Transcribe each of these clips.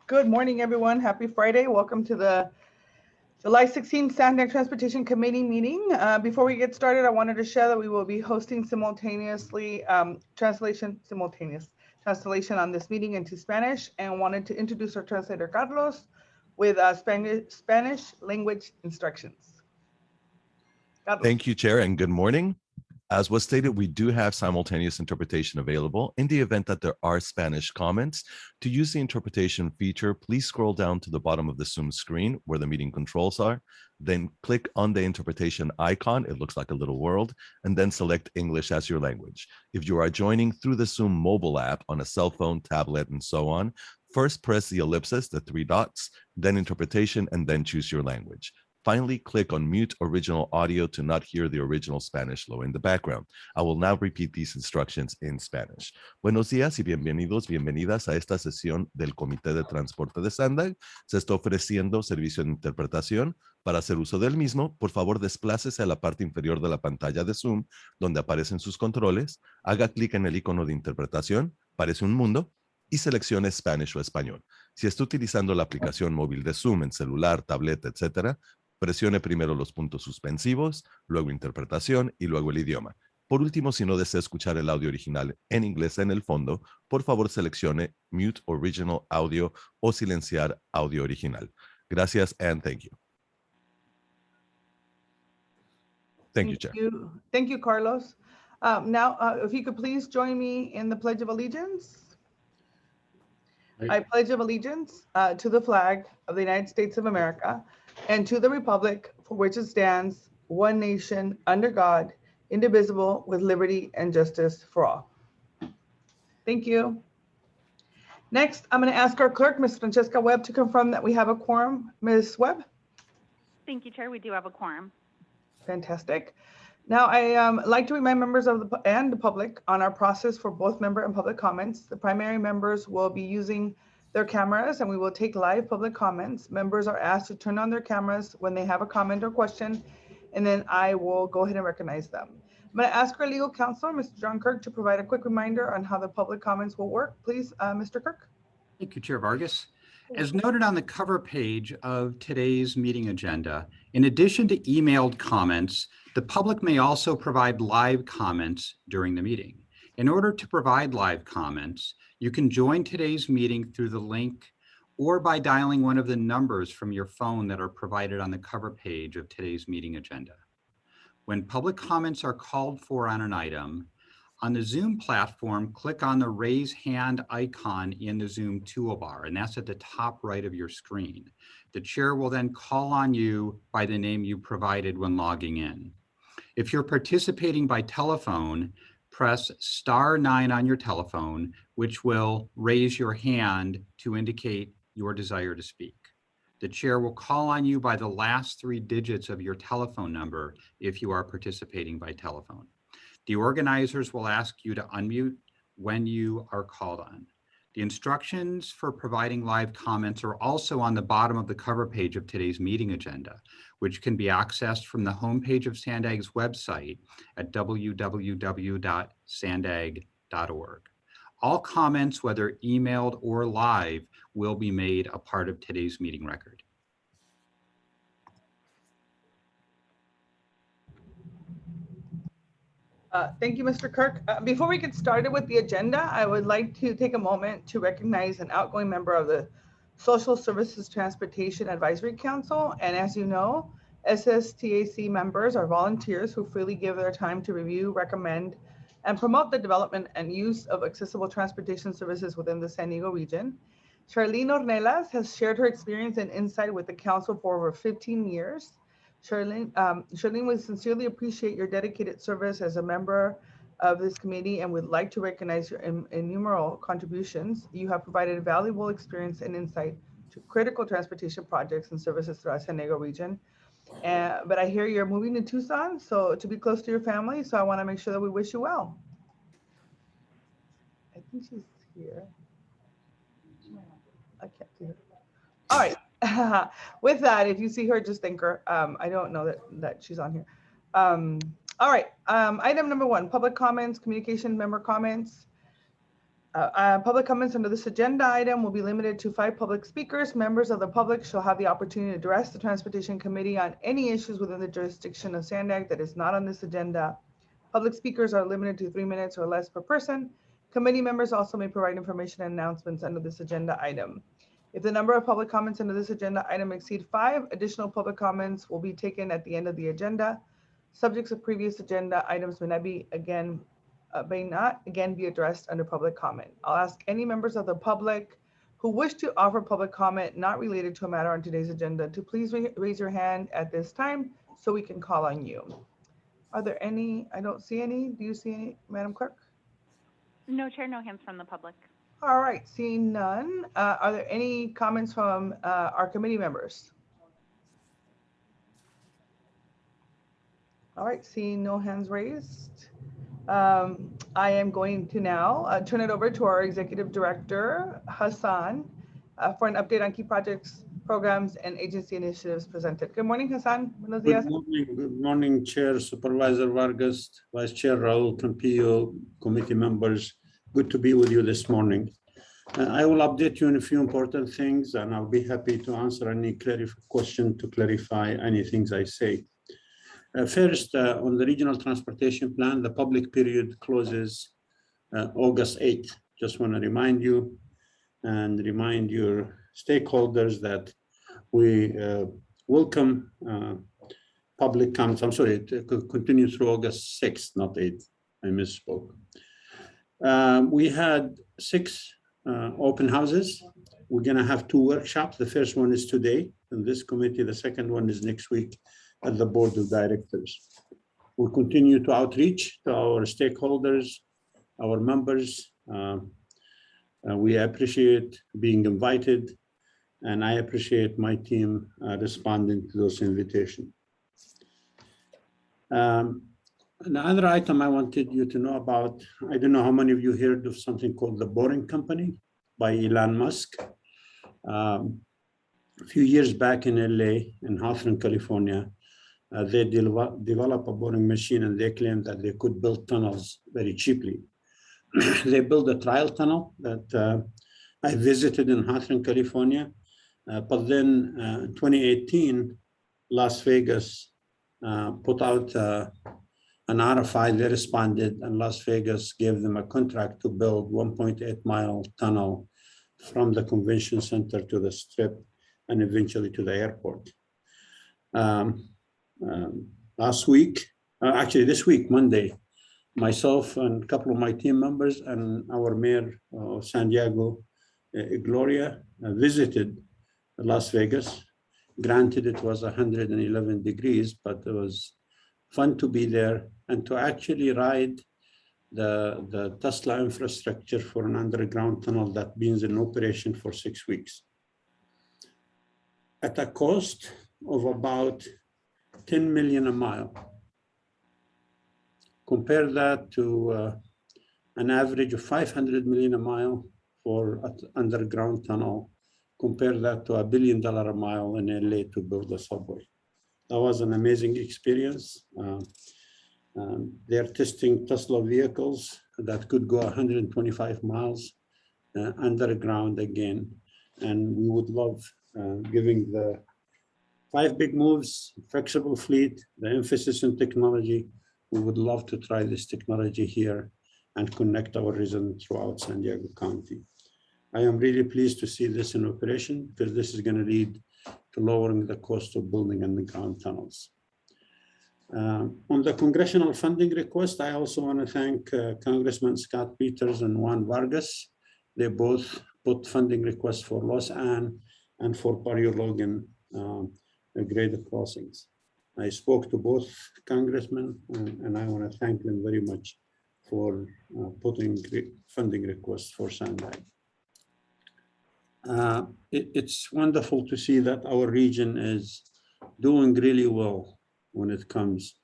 Good morning, everyone. Happy Friday. Welcome to the July 16th SANDAG Transportation Committee meeting. Before we get started, I wanted to share that we will be hosting simultaneous translation on this meeting into Spanish, and wanted to introduce our translator, Carlos, with Spanish language instructions. Carlos. Thank you, Chair, and good morning. As was stated, we do have simultaneous interpretation available. In the event that there are Spanish comments, to use the interpretation feature, please scroll down to the bottom of the Zoom screen where the meeting controls are, then click on the interpretation icon, it looks like a little world, and then select English as your language. If you are joining through the Zoom mobile app on a cell phone, tablet, and so on, first press the ellipsis, the three dots, then interpretation, and then choose your language. Finally, click on mute original audio to not hear the original Spanish flow in the background. I will now repeat these instructions in Spanish. Buenos días y bienvenidos, bienvenidas a esta sesión del Comité de Transporte de SANDAG. Se está ofreciendo servicio de interpretación. Para hacer uso del mismo, por favor, desplácese a la parte inferior de la pantalla de Zoom, donde aparecen sus controles, haga clic en el icono de interpretación, parece un mundo, y seleccione Spanish o español. Si está utilizando la aplicación móvil de Zoom en celular, tableta, etc., presione primero los puntos suspensivos, luego interpretación y luego el idioma. Por último, si no desea escuchar el audio original en inglés en el fondo, por favor seleccione Mute Original Audio o silenciar audio original. Gracias and thank you. Thank you, Chair. Thank you, Carlos. Now, if you could please join me in the Pledge of Allegiance. I pledge of allegiance to the flag of the United States of America and to the republic for which it stands, one nation, under God, indivisible, with liberty and justice for all. Thank you. Next, I'm going to ask our clerk, Ms. Francesca Webb, to confirm that we have a quorum. Ms. Webb? Thank you, Chair. We do have a quorum. Fantastic. Now, I like to remind members of the public on our process for both member and public comments. The primary members will be using their cameras and we will take live public comments. Members are asked to turn on their cameras when they have a comment or question, and then I will go ahead and recognize them. I'm going to ask our legal counselor, Mr. John Kirk, to provide a quick reminder on how the public comments will work. Please, Mr. Kirk. Thank you, Chair Vargas. As noted on the cover page of today's meeting agenda, in addition to emailed comments, the public may also provide live comments during the meeting. In order to provide live comments, you can join today's meeting through the link or by dialing one of the numbers from your phone that are provided on the cover page of today's meeting agenda. When public comments are called for on an item, on the Zoom platform, click on the raise hand icon in the Zoom toolbar, and that's at the top right of your screen. The chair will then call on you by the name you provided when logging in. If you're participating by telephone, press *9 on your telephone, which will raise your hand to indicate your desire to speak. The chair will call on you by the last 3 digits of your telephone number if you are participating by telephone. The organizers will ask you to unmute when you are called on. The instructions for providing live comments are also on the bottom of the cover page of today's meeting agenda, which can be accessed from the homepage of SANDAG's website at www.sandag.org. All comments, whether emailed or live, will be made a part of today's meeting record. Thank you, Mr. Kirk. Before we get started with the agenda, I would like to take a moment to recognize an outgoing member of the Social Services Transportation Advisory Council. And as you know, SSTAC members are volunteers who freely give their time to review, recommend, and promote the development and use of accessible transportation services within the San Diego region. Charlene Ornelas has shared her experience and insight with the council for over 15 years. Charlene, we sincerely appreciate your dedicated service as a member of this committee and would like to recognize your innumerable contributions. You have provided valuable experience and insight to critical transportation projects and services throughout San Diego region. But I hear you're moving to Tucson, so to be close to your family, so I want to make sure that we wish you well. I think she's here. I can't see her. All right. With that, if you see her, just thank her. I don't know that she's on here. All right. Item number 1, public comments, communication, member comments. Public comments under this agenda item will be limited to 5 public speakers. Members of the public shall have the opportunity to address the Transportation Committee on any issues within the jurisdiction of SANDAG that is not on this agenda. Public speakers are limited to 3 minutes or less per person. Committee members also may provide information and announcements under this agenda item. If the number of public comments under this agenda item exceed 5, additional public comments will be taken at the end of the agenda. Subjects of previous agenda items may not again be addressed under public comment. I'll ask any members of the public who wish to offer public comment not related to a matter on today's agenda to please raise your hand at this time so we can call on you. Are there any? I don't see any. Do you see any, Madam Clerk? No, Chair, no hands from the public. All right, seeing none. Are there any comments from our committee members? All right, seeing no hands raised. I am going to now turn it over to our Executive Director, Hassan, for an update on key projects, programs, and agency initiatives presented. Good morning, Hassan. Buenos dias. Good morning, Chair, Supervisor Vargas, Vice Chair Raul Campillo, committee members. Good to be with you this morning. I will update you on a few important things, and I'll be happy to answer any question to clarify any things I say. First, on the regional transportation plan, the public period closes August 8th. Just want to remind you and remind your stakeholders that we welcome public comments. I'm sorry, it could continue through August 6th, not 8th. I misspoke. We had 6 open houses. We're going to have 2 workshops. The first one is today in this committee. The second one is next week at the Board of Directors. We'll continue to outreach to our stakeholders, our members. We appreciate being invited, and I appreciate my team responding to those invitations. Another item I wanted you to know about, I don't know how many of you heard of something called the Boring Company by Elon Musk. A few years back in LA, in Hawthorne, California, they developed a boring machine, and they claimed that they could build tunnels very cheaply. They built a trial tunnel that I visited in Hawthorne, California. But then in 2018, Las Vegas put out an RFI. They responded, and Las Vegas gave them a contract to build 1.8-mile tunnel from the convention center to the Strip and eventually to the airport. Last week, actually this week, Monday, myself and a couple of my team members and our mayor of San Diego, Gloria, visited Las Vegas. Granted, it was 111 degrees, but it was fun to be there and to actually ride the Tesla infrastructure for an underground tunnel that's been in operation for 6 weeks. At a cost of about 10 million a mile. Compare that to an average of 500 million a mile for an underground tunnel. Compare that to $1 billion a mile in LA to build a subway. That was an amazing experience. They're testing Tesla vehicles that could go 125 miles underground again. And we would love giving the 5 big moves, flexible fleet, the emphasis on technology. We would love to try this technology here and connect our residents throughout San Diego County. I am really pleased to see this in operation because this is going to lead to lowering the cost of building underground tunnels. On the congressional funding request, I also want to thank Congressman Scott Peters and Juan Vargas. They both put funding requests for Los Ann and for Barrio Logan graded crossings. I spoke to both congressmen, and I want to thank them very much for putting funding requests for SANDAG. It's wonderful to see that our region is doing really well when it comes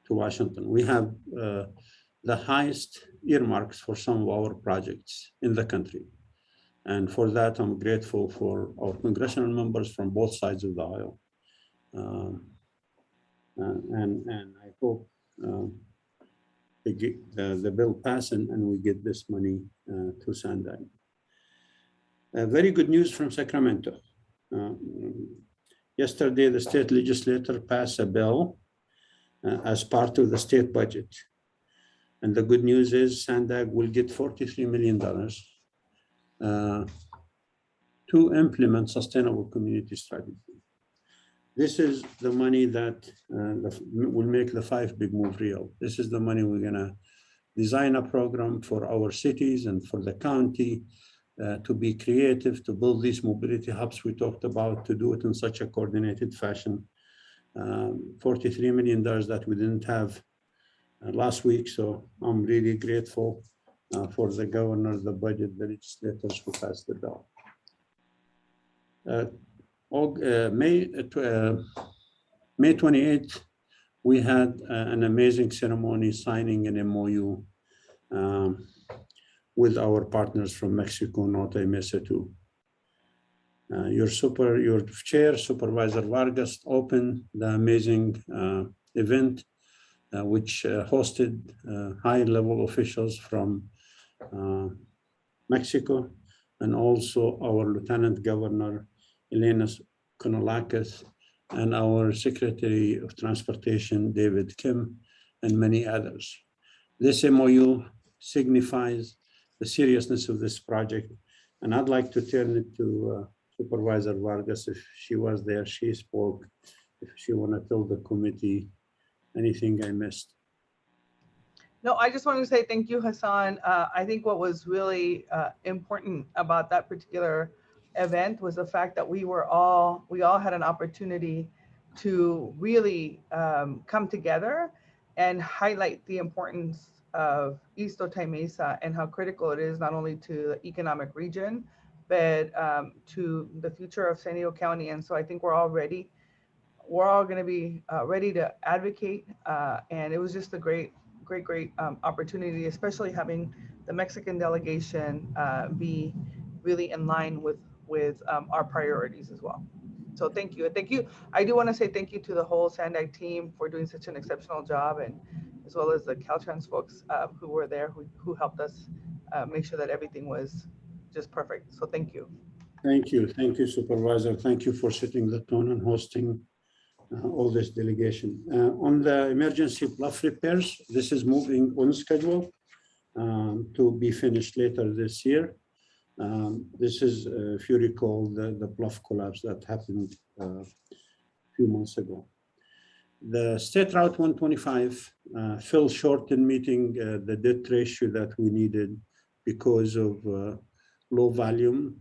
to Washington. We have the highest earmarks for some of our projects in the country. And for that, I'm grateful for our congressional members from both sides of the aisle. And I hope the bill pass and we get this money to SANDAG. Very good news from Sacramento. Yesterday, the state legislature passed a bill as part of the state budget. And the good news is SANDAG will get $43 million to implement sustainable community strategy. This is the money that will make the 5 big move real. This is the money we're gonna design a program for our cities and for the county to be creative, to build these mobility hubs we talked about, to do it in such a coordinated fashion. $43 million that we didn't have last week. So I'm really grateful for the governor, the budget, the legislators who passed the bill. May 28th, we had an amazing ceremony signing an MOU with our partners from Mexico, Norte Mesa 2. Your chair, Supervisor Vargas, opened the amazing event, which hosted high-level officials from Mexico, and also our Lieutenant Governor, Elena Konolakis, and our Secretary of Transportation, David Kim, and many others. This MOU signifies the seriousness of this project, and I'd like to turn it to Supervisor Vargas. If she was there, she spoke. If she want to tell the committee anything I missed. No, I just want to say thank you, Hassan. I think what was really important about that particular event was the fact that we all had an opportunity to really come together and highlight the importance of East Otay Mesa and how critical it is not only to the economic region, but to the future of San Diego County. And so I think we're all going to be ready to advocate. And it was just a great opportunity, especially having the Mexican delegation be really in line with our priorities as well. So thank you. Thank you. I do want to say thank you to the whole SANDAG team for doing such an exceptional job, and as well as the Caltrans folks who were there, who helped us make sure that everything was just perfect. So thank you. Thank you. Thank you, Supervisor. Thank you for setting the tone and hosting all this delegation. On the emergency bluff repairs, this is moving on schedule to be finished later this year. This is, if you recall, the bluff collapse that happened a few months ago. The State Route 125 fell short in meeting the debt ratio that we needed because of low volume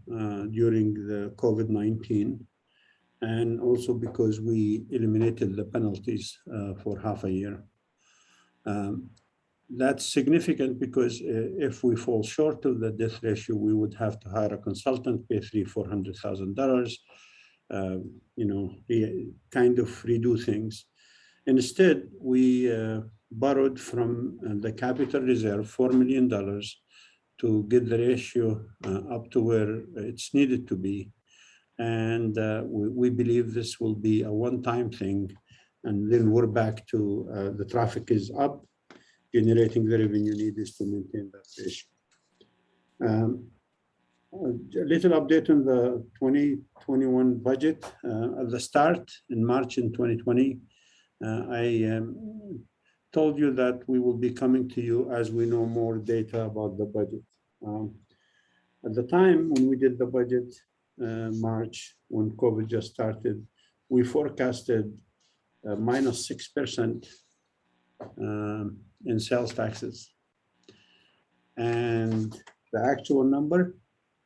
during the COVID-19, and also because we eliminated the penalties for half a year. That's significant because if we fall short of the debt ratio, we would have to hire a consultant, pay $300,000, kind of redo things. Instead, we borrowed from the capital reserve $4 million to get the ratio up to where it's needed to be. And we believe this will be a one-time thing. And then we're back to the traffic is up, generating the revenue needed to maintain that ratio. A little update on the 2021 budget. At the start in March in 2020, I told you that we will be coming to you as we know more data about the budget. At the time when we did the budget, March, when COVID just started, we forecasted minus 6% in sales taxes. And the actual number,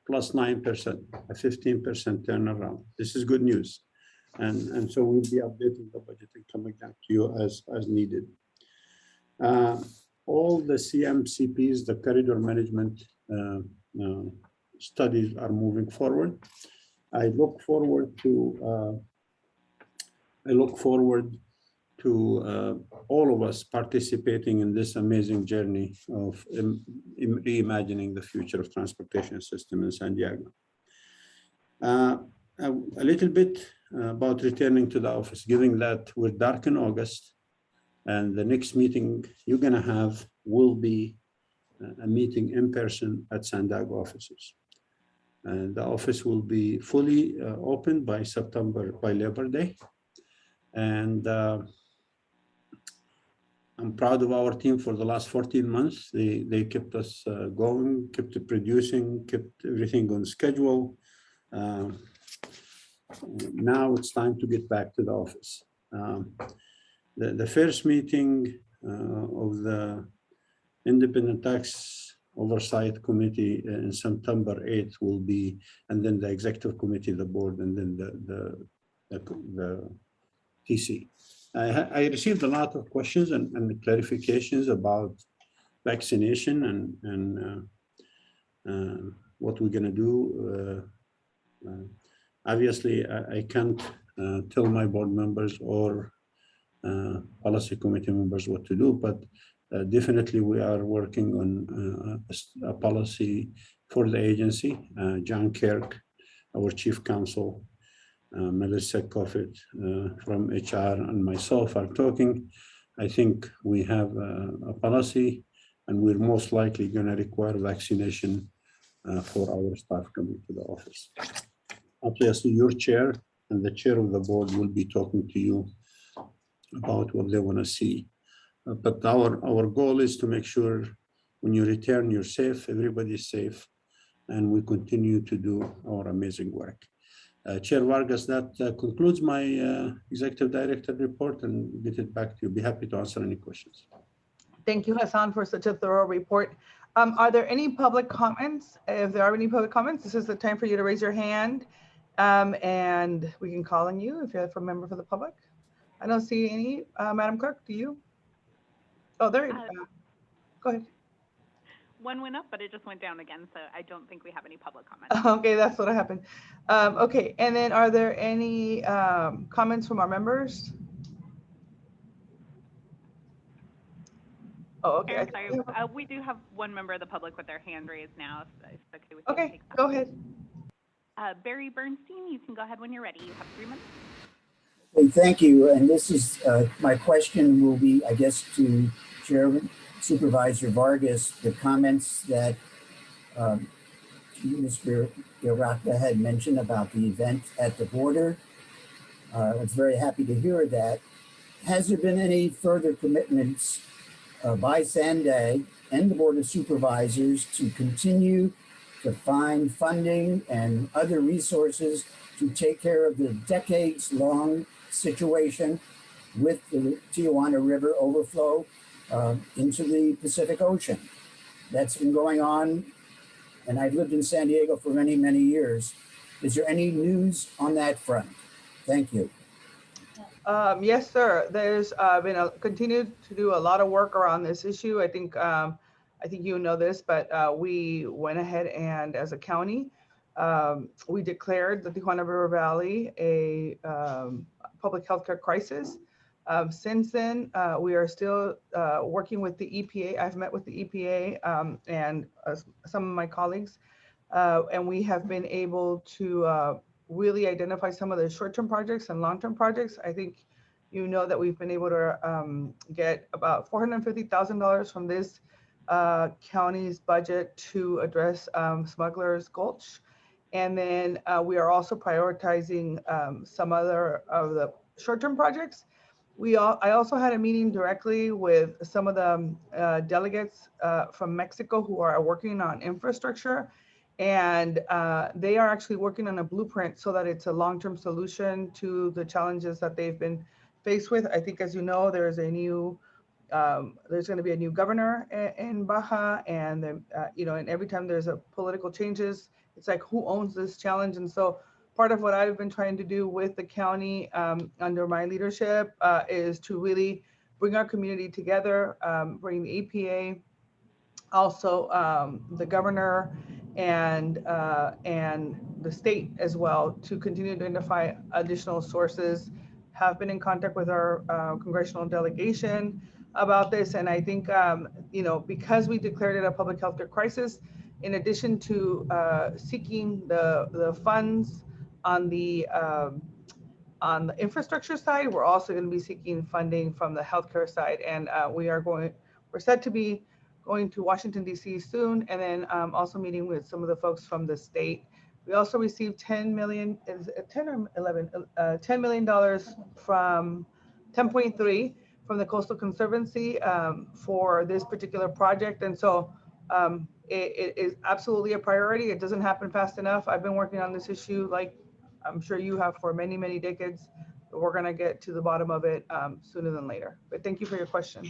plus 9%, a 15% turnaround. This is good news. And so we'll be updating the budget and coming back to you as needed. All the CMCPs, the corridor management studies are moving forward. I look forward to all of us participating in this amazing journey of reimagining the future of transportation system in San Diego. A little bit about returning to the office, given that we're dark in August, and the next meeting you're going to have will be a meeting in person at SANDAG offices. And the office will be fully open by Labor Day. And I'm proud of our team for the last 14 months. They kept us going, kept producing, kept everything on schedule. Now it's time to get back to the office. The first meeting of the Independent Tax Oversight Committee in September 8th will be, and then the Executive Committee, the board, and then the TC. I received a lot of questions and clarifications about vaccination and what we're going to do. Obviously, I can't tell my board members or policy committee members what to do, but definitely we are working on a policy for the agency. John Kirk, our chief counsel, Melissa Coffett from HR, and myself are talking. I think we have a policy, and we're most likely going to require vaccination for our staff coming to the office. Obviously, your chair and the chair of the board will be talking to you about what they want to see. But our goal is to make sure when you return, you're safe, everybody's safe, and we continue to do our amazing work. Chair Vargas, that concludes my executive director report, and get it back to you. Be happy to answer any questions. Thank you, Hassan, for such a thorough report. Are there any public comments? If there are any public comments, this is the time for you to raise your hand, and we can call on you if you're a member of the public. I don't see any. Madam Clerk, do you? Oh, there you go. Go ahead. One went up, but it just went down again, so I don't think we have any public comments. Okay, that's what happened. Okay, and then are there any comments from our members? Oh, okay. Sorry, we do have one member of the public with their hand raised now. If it's okay with you. Okay, go ahead. Barry Bernstein, you can go ahead when you're ready. You have 3 minutes. Well, thank you. And this is my question will be, I guess, to Chairman Supervisor Vargas, the comments that Mr. Iraka had mentioned about the event at the border. I was very happy to hear that. Has there been any further commitments by SANDAG and the Board of Supervisors to continue to find funding and other resources to take care of the decades-long situation with the Tijuana River overflow into the Pacific Ocean? That's been going on, and I've lived in San Diego for many, many years. Is there any news on that front? Thank you. Yes, sir. There's been continued to do a lot of work around this issue. I think you know this, but we went ahead and, as a county, we declared the Tijuana River Valley a public health care crisis. Since then, we are still working with the EPA. I've met with the EPA and some of my colleagues, and we have been able to really identify some of the short-term projects and long-term projects. I think you know that we've been able to get about $450,000 from this county's budget to address Smuggler's Gulch. And then we are also prioritizing some other of the short-term projects. I also had a meeting directly with some of the delegates from Mexico who are working on infrastructure, and they are actually working on a blueprint so that it's a long-term solution to the challenges that they've been faced with. I think, as you know, there's going to be a new governor in Baja, and and every time there's a political changes, it's like, who owns this challenge? And so part of what I've been trying to do with the county under my leadership is to really bring our community together, bring the EPA, also the governor and the state as well, to continue to identify additional sources. Have been in contact with our congressional delegation about this. And I think, because we declared it a public health care crisis, in addition to seeking the funds on the infrastructure side, we're also going to be seeking funding from the healthcare side. And we're set to be going to Washington, D.C. soon, and then also meeting with some of the folks from the state. We also received $10 million, is it 10 or 11? $10 million from 10.3 from the Coastal Conservancy for this particular project. And so it is absolutely a priority. It doesn't happen fast enough. I've been working on this issue, like I'm sure you have, for many, many decades. But we're gonna get to the bottom of it sooner than later. But thank you for your question.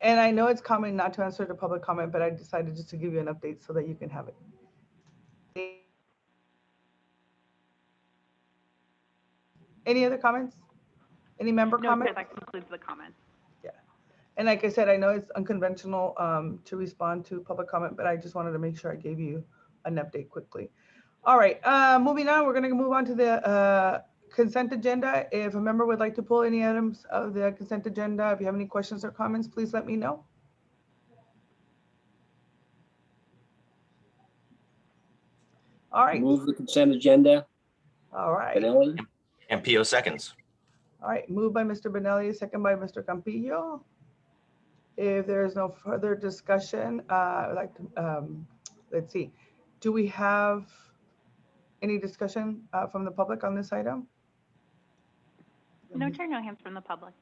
And I know it's common not to answer the public comment, but I decided just to give you an update so that you can have it. Any other comments? Any member No, comments? that concludes the comments. Yeah. And like I said, I know it's unconventional to respond to public comment, but I just wanted to make sure I gave you an update quickly. All right, moving on, we're gonna move on to the consent agenda. If a member would like to pull any items of the consent agenda, if you have any questions or comments, please let me know. All right. Move the consent agenda. All right. Benelli? And PO seconds. All right, moved by Mr. Benelli, second by Mr. Campillo. If there is no further discussion, I'd like to, let's see. Do we have any discussion from the public on this item? No, Chair, no hands from the public.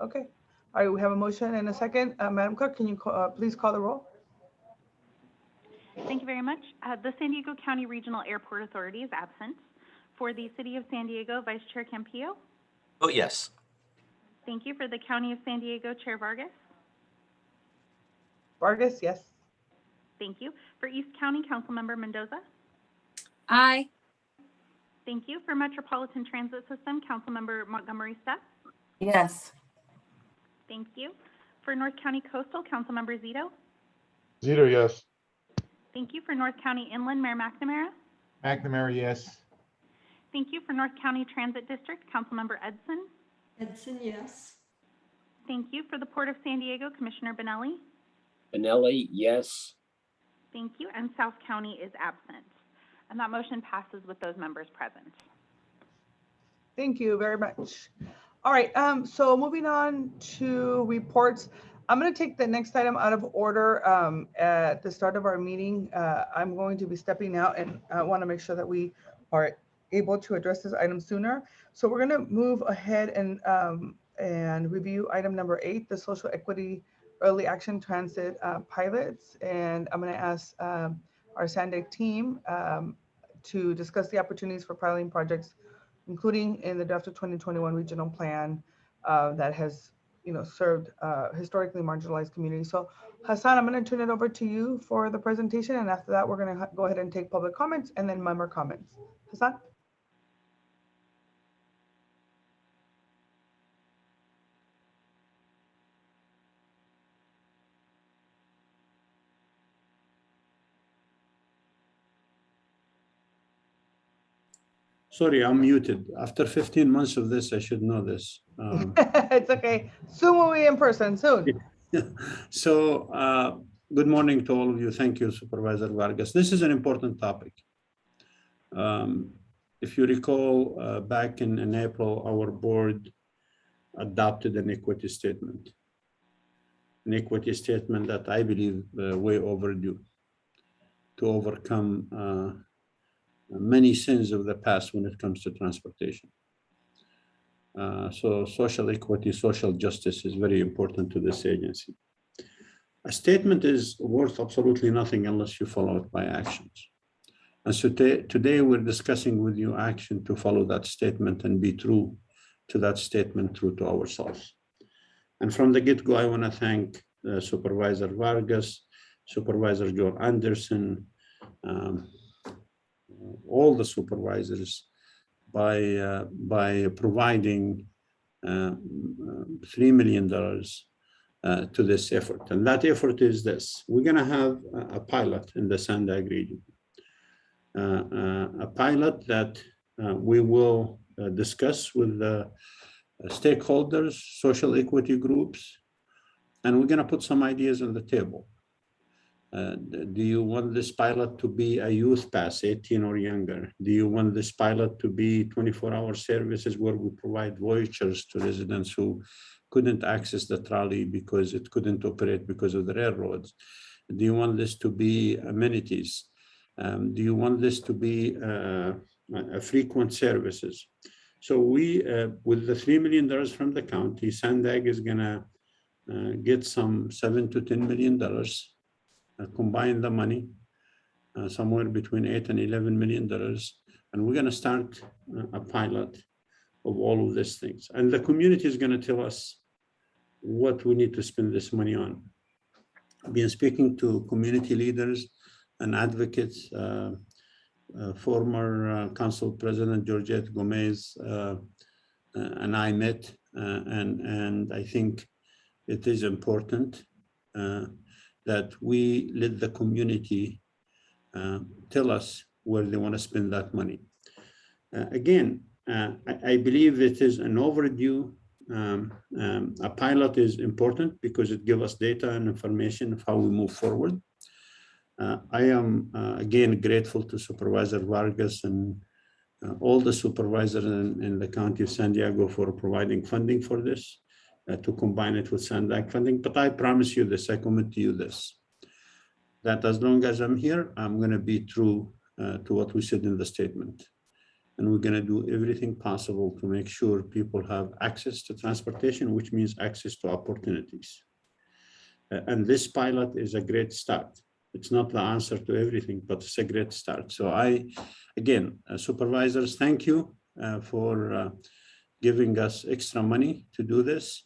Okay. All right, we have a motion and a second. Madam Clerk, can you please call the roll? Thank you very much. The San Diego County Regional Airport Authority is absent. For the City of San Diego, Vice Chair Campillo. Vote yes. Thank you. For the County of San Diego, Chair Vargas. Vargas, yes. Thank you. For East County, Councilmember Mendoza. Aye. Thank you. For Metropolitan Transit System, Councilmember Montgomery Stepp. Yes. Thank you. For North County Coastal, Councilmember Zito. Zito, yes. Thank you. For North County Inland, Mayor McNamara. McNamara, yes. Thank you. For North County Transit District, Councilmember Edson. Edson, yes. Thank you. For the Port of San Diego, Commissioner Benelli. Benelli, yes. Thank you. And South County is absent. And that motion passes with those members present. Thank you very much. All right, so moving on to reports. I'm going to take the next item out of order at the start of our meeting. I'm going to be stepping out, and I want to make sure that we are able to address this item sooner. So we're going to move ahead and review item number 8, the social equity early action transit pilots. And I'm going to ask our SANDAG team to discuss the opportunities for piloting projects, including in the draft of 2021 regional plan that has, served historically marginalized communities. So Hassan, I'm going to turn it over to you for the presentation. And after that, we're going to go ahead and take public comments and then member comments. Hassan? Sorry, I'm muted. After 15 months of this, I should know this. It's okay. Soon we'll be in person, soon. So good morning to all of you. Thank you, Supervisor Vargas. This is an important topic. If you recall, back in April, our board adopted an equity statement. An equity statement that I believe way overdue to overcome many sins of the past when it comes to transportation. So social equity, social justice is very important to this agency. A statement is worth absolutely nothing unless you follow it by actions. And so today we're discussing with you action to follow that statement and be true to that statement, true to ourselves. And from the get-go, I want to thank Supervisor Vargas, Supervisor Joe Anderson, all the supervisors by providing $3 million to this effort. And that effort is this: we're going to have a pilot in the SANDAG region, a pilot that we will discuss with the stakeholders, social equity groups, and we're going to put some ideas on the table. Do you want this pilot to be a youth pass, 18 or younger? Do you want this pilot to be 24-hour services where we provide vouchers to residents who couldn't access the trolley because it couldn't operate because of the railroads? Do you want this to be amenities? Do you want this to be a frequent services? So we, with the $3 million from the county, SANDAG is gonna get some $7 to $10 million, combine the money, somewhere between $8 and $11 million. And we're gonna start a pilot of all of these things. And the community is gonna tell us what we need to spend this money on. I've been speaking to community leaders and advocates, former Council President Georgette Gomez and I met, and I think it is important that we let the community tell us where they want to spend that money. Again, I believe it is an overdue. A pilot is important because it gives us data and information of how we move forward. I am, again, grateful to Supervisor Vargas and all the supervisors in the County of San Diego for providing funding for this, to combine it with SANDAG funding. But I promise you this, I commit to you this, that as long as I'm here, I'm going to be true to what we said in the statement. And we're going to do everything possible to make sure people have access to transportation, which means access to opportunities. And this pilot is a great start. It's not the answer to everything, but it's a great start. So again, supervisors, thank you for giving us extra money to do this.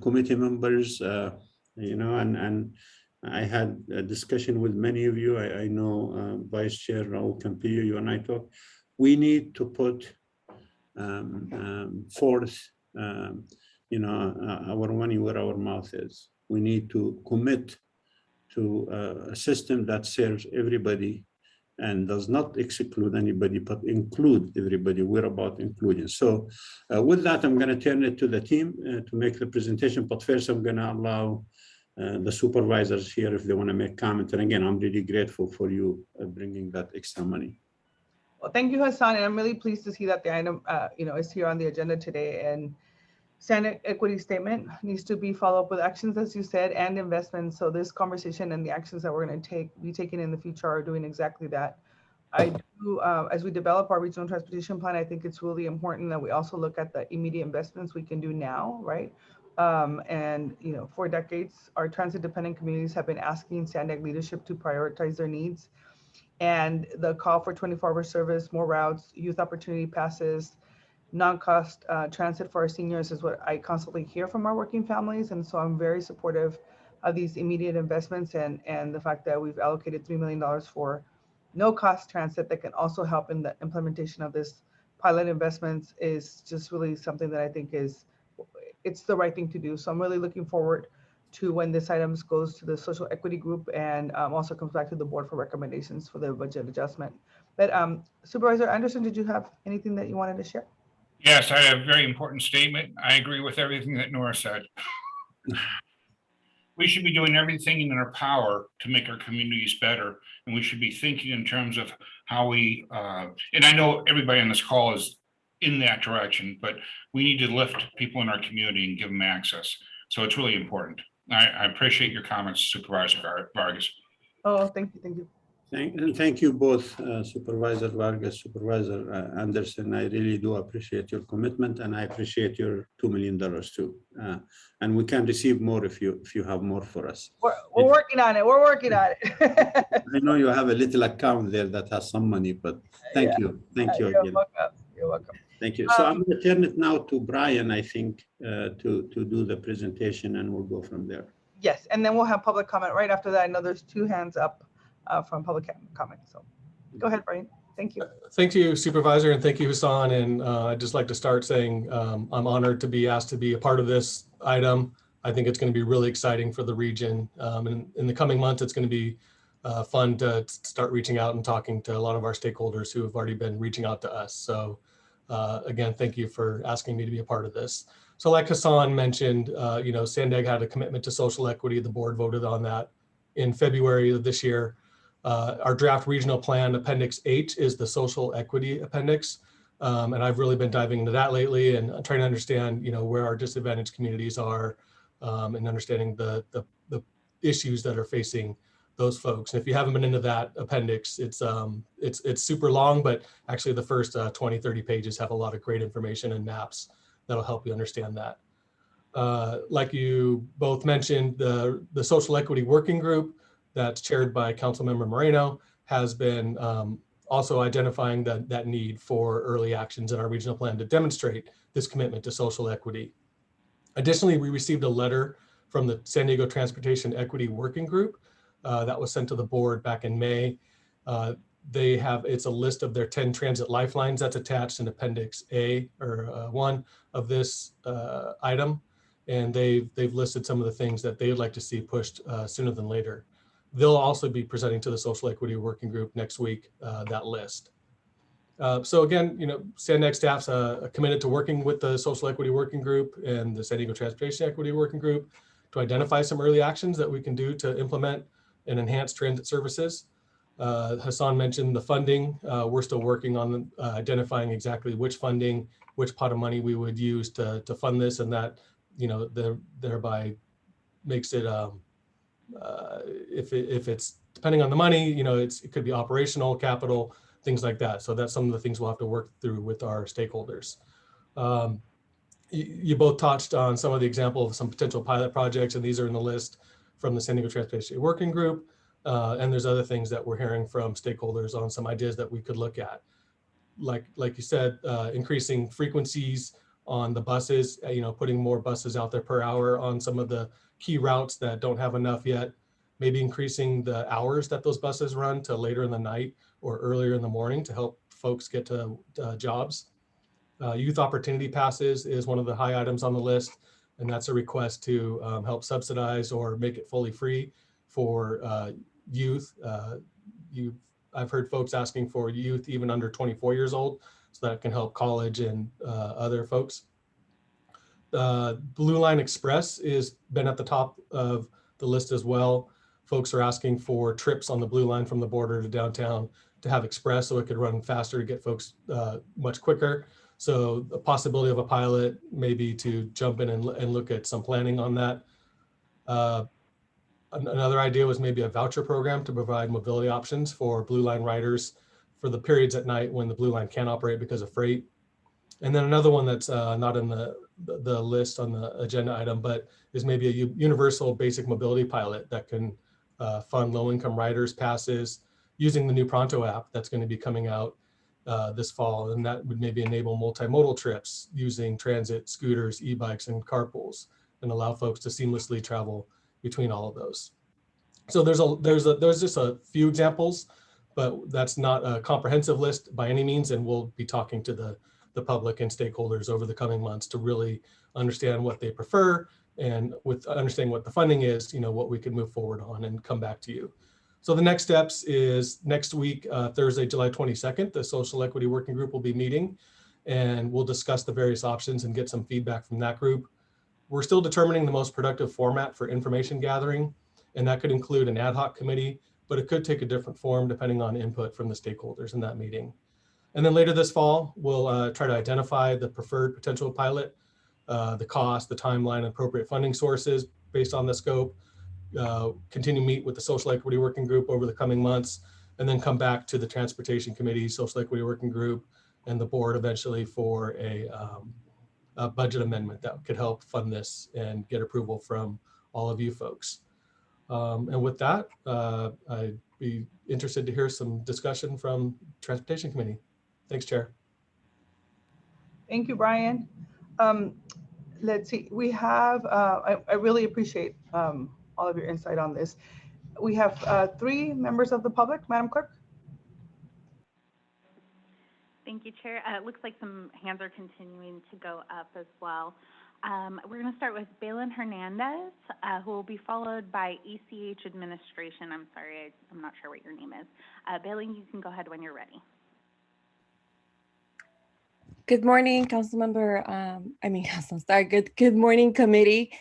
Committee members, and I had a discussion with many of you. I know Vice Chair Raul Campillo, you and I talked. We need to put forth, our money where our mouth is. We need to commit to a system that serves everybody and does not exclude anybody, but include everybody. We're about inclusion. So with that, I'm going to turn it to the team to make the presentation. But first, I'm going to allow the supervisors here if they want to make comments. And again, I'm really grateful for you bringing that extra money. Well, thank you, Hassan. And I'm really pleased to see that the item, is here on the agenda today. And SANDAG equity statement needs to be followed up with actions, as you said, and investments. So this conversation and the actions that we're going to be taking in the future are doing exactly that. I do, as we develop our regional transportation plan, I think it's really important that we also look at the immediate investments we can do now, right? For decades, our transit-dependent communities have been asking SANDAG leadership to prioritize their needs. And the call for 24-hour service, more routes, youth opportunity passes, non-cost transit for our seniors is what I constantly hear from our working families. And so I'm very supportive of these immediate investments and the fact that we've allocated $3 million for no-cost transit that can also help in the implementation of this pilot investments is just really something that I think it's the right thing to do. So I'm really looking forward to when this item goes to the social equity group and also comes back to the board for recommendations for the budget adjustment. But Supervisor Anderson, did you have anything that you wanted to share? Yes, I have a very important statement. I agree with everything that Nora said. We should be doing everything in our power to make our communities better. And we should be thinking in terms of how we, and I know everybody on this call is in that direction, but we need to lift people in our community and give them access. So it's really important. I appreciate your comments, Supervisor Vargas. Oh, thank you. Thank you both, Supervisor Vargas, Supervisor Anderson. I really do appreciate your commitment, and I appreciate your $2 million too. And we can receive more if you have more for us. We're working on it. We're working on it. I know you have a little account there that has some money, but thank you. Thank you again. You're welcome. Thank you. So I'm going to turn it now to Brian, I think, to do the presentation, and we'll go from there. Yes, and then we'll have public comment right after that. I know there's 2 hands up from public comment. So go ahead, Brian. Thank you. Thank you, Supervisor, and thank you, Hassan. And I'd just like to start saying I'm honored to be asked to be a part of this item. I think it's going to be really exciting for the region. And in the coming months, it's going to be fun to start reaching out and talking to a lot of our stakeholders who have already been reaching out to us. So again, thank you for asking me to be a part of this. So like Hassan mentioned, SANDAG had a commitment to social equity. The board voted on that in February of this year. Our draft regional plan Appendix 8 is the social equity appendix. And I've really been diving into that lately and trying to understand, where our disadvantaged communities are and understanding the issues that are facing those folks. And if you haven't been into that appendix, it's super long, but actually the first 20, 30 pages have a lot of great information and maps that'll help you understand that. Like you both mentioned, the Social Equity Working Group that's chaired by Councilmember Moreno has been also identifying that need for early actions in our regional plan to demonstrate this commitment to social equity. Additionally, we received a letter from the San Diego Transportation Equity Working Group that was sent to the board back in May. It's a list of their 10 transit lifelines that's attached in Appendix A or 1 of this item. And they've listed some of the things that they would like to see pushed sooner than later. They'll also be presenting to the Social Equity Working Group next week, that list. So again, SANDAG staff's committed to working with the Social Equity Working Group and the San Diego Transportation Equity Working Group to identify some early actions that we can do to implement and enhance transit services. Hassan mentioned the funding. We're still working on identifying exactly which funding, which pot of money we would use to fund this, and that, thereby makes it, if it's depending on the money, it could be operational, capital, things like that. So that's some of the things we'll have to work through with our stakeholders. You both touched on some of the example of some potential pilot projects, and these are in the list from the San Diego Transportation Working Group. And there's other things that we're hearing from stakeholders on some ideas that we could look at. Like you said, increasing frequencies on the buses, putting more buses out there per hour on some of the key routes that don't have enough yet, maybe increasing the hours that those buses run to later in the night or earlier in the morning to help folks get to jobs. Youth opportunity passes is one of the high items on the list, and that's a request to help subsidize or make it fully free for youth. I've heard folks asking for youth even under 24 years old, so that can help college and other folks. Blue Line Express is been at the top of the list as well. Folks are asking for trips on the Blue Line from the border to downtown to have express so it could run faster to get folks much quicker. So the possibility of a pilot maybe to jump in and look at some planning on that. Another idea was maybe a voucher program to provide mobility options for Blue Line riders for the periods at night when the Blue Line can't operate because of freight. And then another one that's not in the list on the agenda item, but is maybe a universal basic mobility pilot that can fund low-income riders passes using the new Pronto app that's going to be coming out this fall. And that would maybe enable multimodal trips using transit, scooters, e-bikes, and carpools, and allow folks to seamlessly travel between all of those. So there's just a few examples, but that's not a comprehensive list by any means. And we'll be talking to the public and stakeholders over the coming months to really understand what they prefer, and with understanding what the funding is, what we could move forward on and come back to you. So the next steps is next week, Thursday, July 22nd, the Social Equity Working Group will be meeting, and we'll discuss the various options and get some feedback from that group. We're still determining the most productive format for information gathering, and that could include an ad hoc committee, but it could take a different form depending on input from the stakeholders in that meeting. And then later this fall, we'll try to identify the preferred potential pilot, the cost, the timeline, appropriate funding sources based on the scope, continue to meet with the Social Equity Working Group over the coming months, and then come back to the Transportation Committee, Social Equity Working Group, and the board eventually for a budget amendment that could help fund this and get approval from all of you folks. And with that, I'd be interested to hear some discussion from Transportation Committee. Thanks, Chair. Thank you, Brian. Let's see, we have, I really appreciate all of your insight on this. We have 3 members of the public, Madam Clerk. Thank you, Chair. It looks like some hands are continuing to go up as well. We're going to start with Balin Hernandez, who will be followed by ECH Administration. I'm sorry, I'm not sure what your name is. Balin, you can go ahead when you're ready. Good morning, Councilmember. Good morning, committee.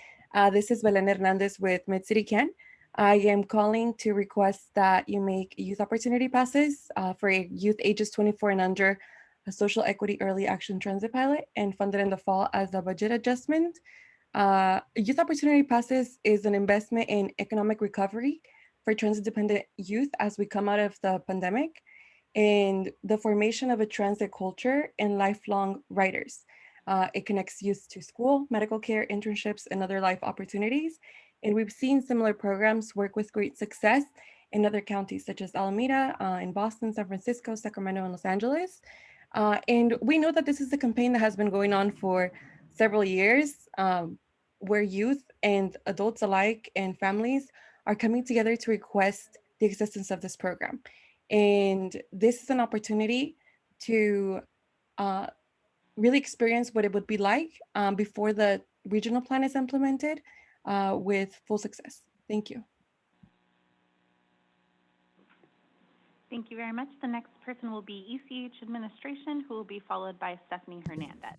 This is Belen Hernandez with Mid-City Can. I am calling to request that you make youth opportunity passes for youth ages 24 and under, a social equity early action transit pilot, and funded in the fall as a budget adjustment. Youth opportunity passes is an investment in economic recovery for transit-dependent youth as we come out of the pandemic, and the formation of a transit culture and lifelong riders. It connects youth to school, medical care, internships, and other life opportunities. And we've seen similar programs work with great success in other counties such as Alameda, in Boston, San Francisco, Sacramento, and Los Angeles. And we know that this is a campaign that has been going on for several years, where youth and adults alike and families are coming together to request the existence of this program. And this is an opportunity to really experience what it would be like before the regional plan is implemented with full success. Thank you. Thank you very much. The next person will be ECH Administration, who will be followed by Stephanie Hernandez.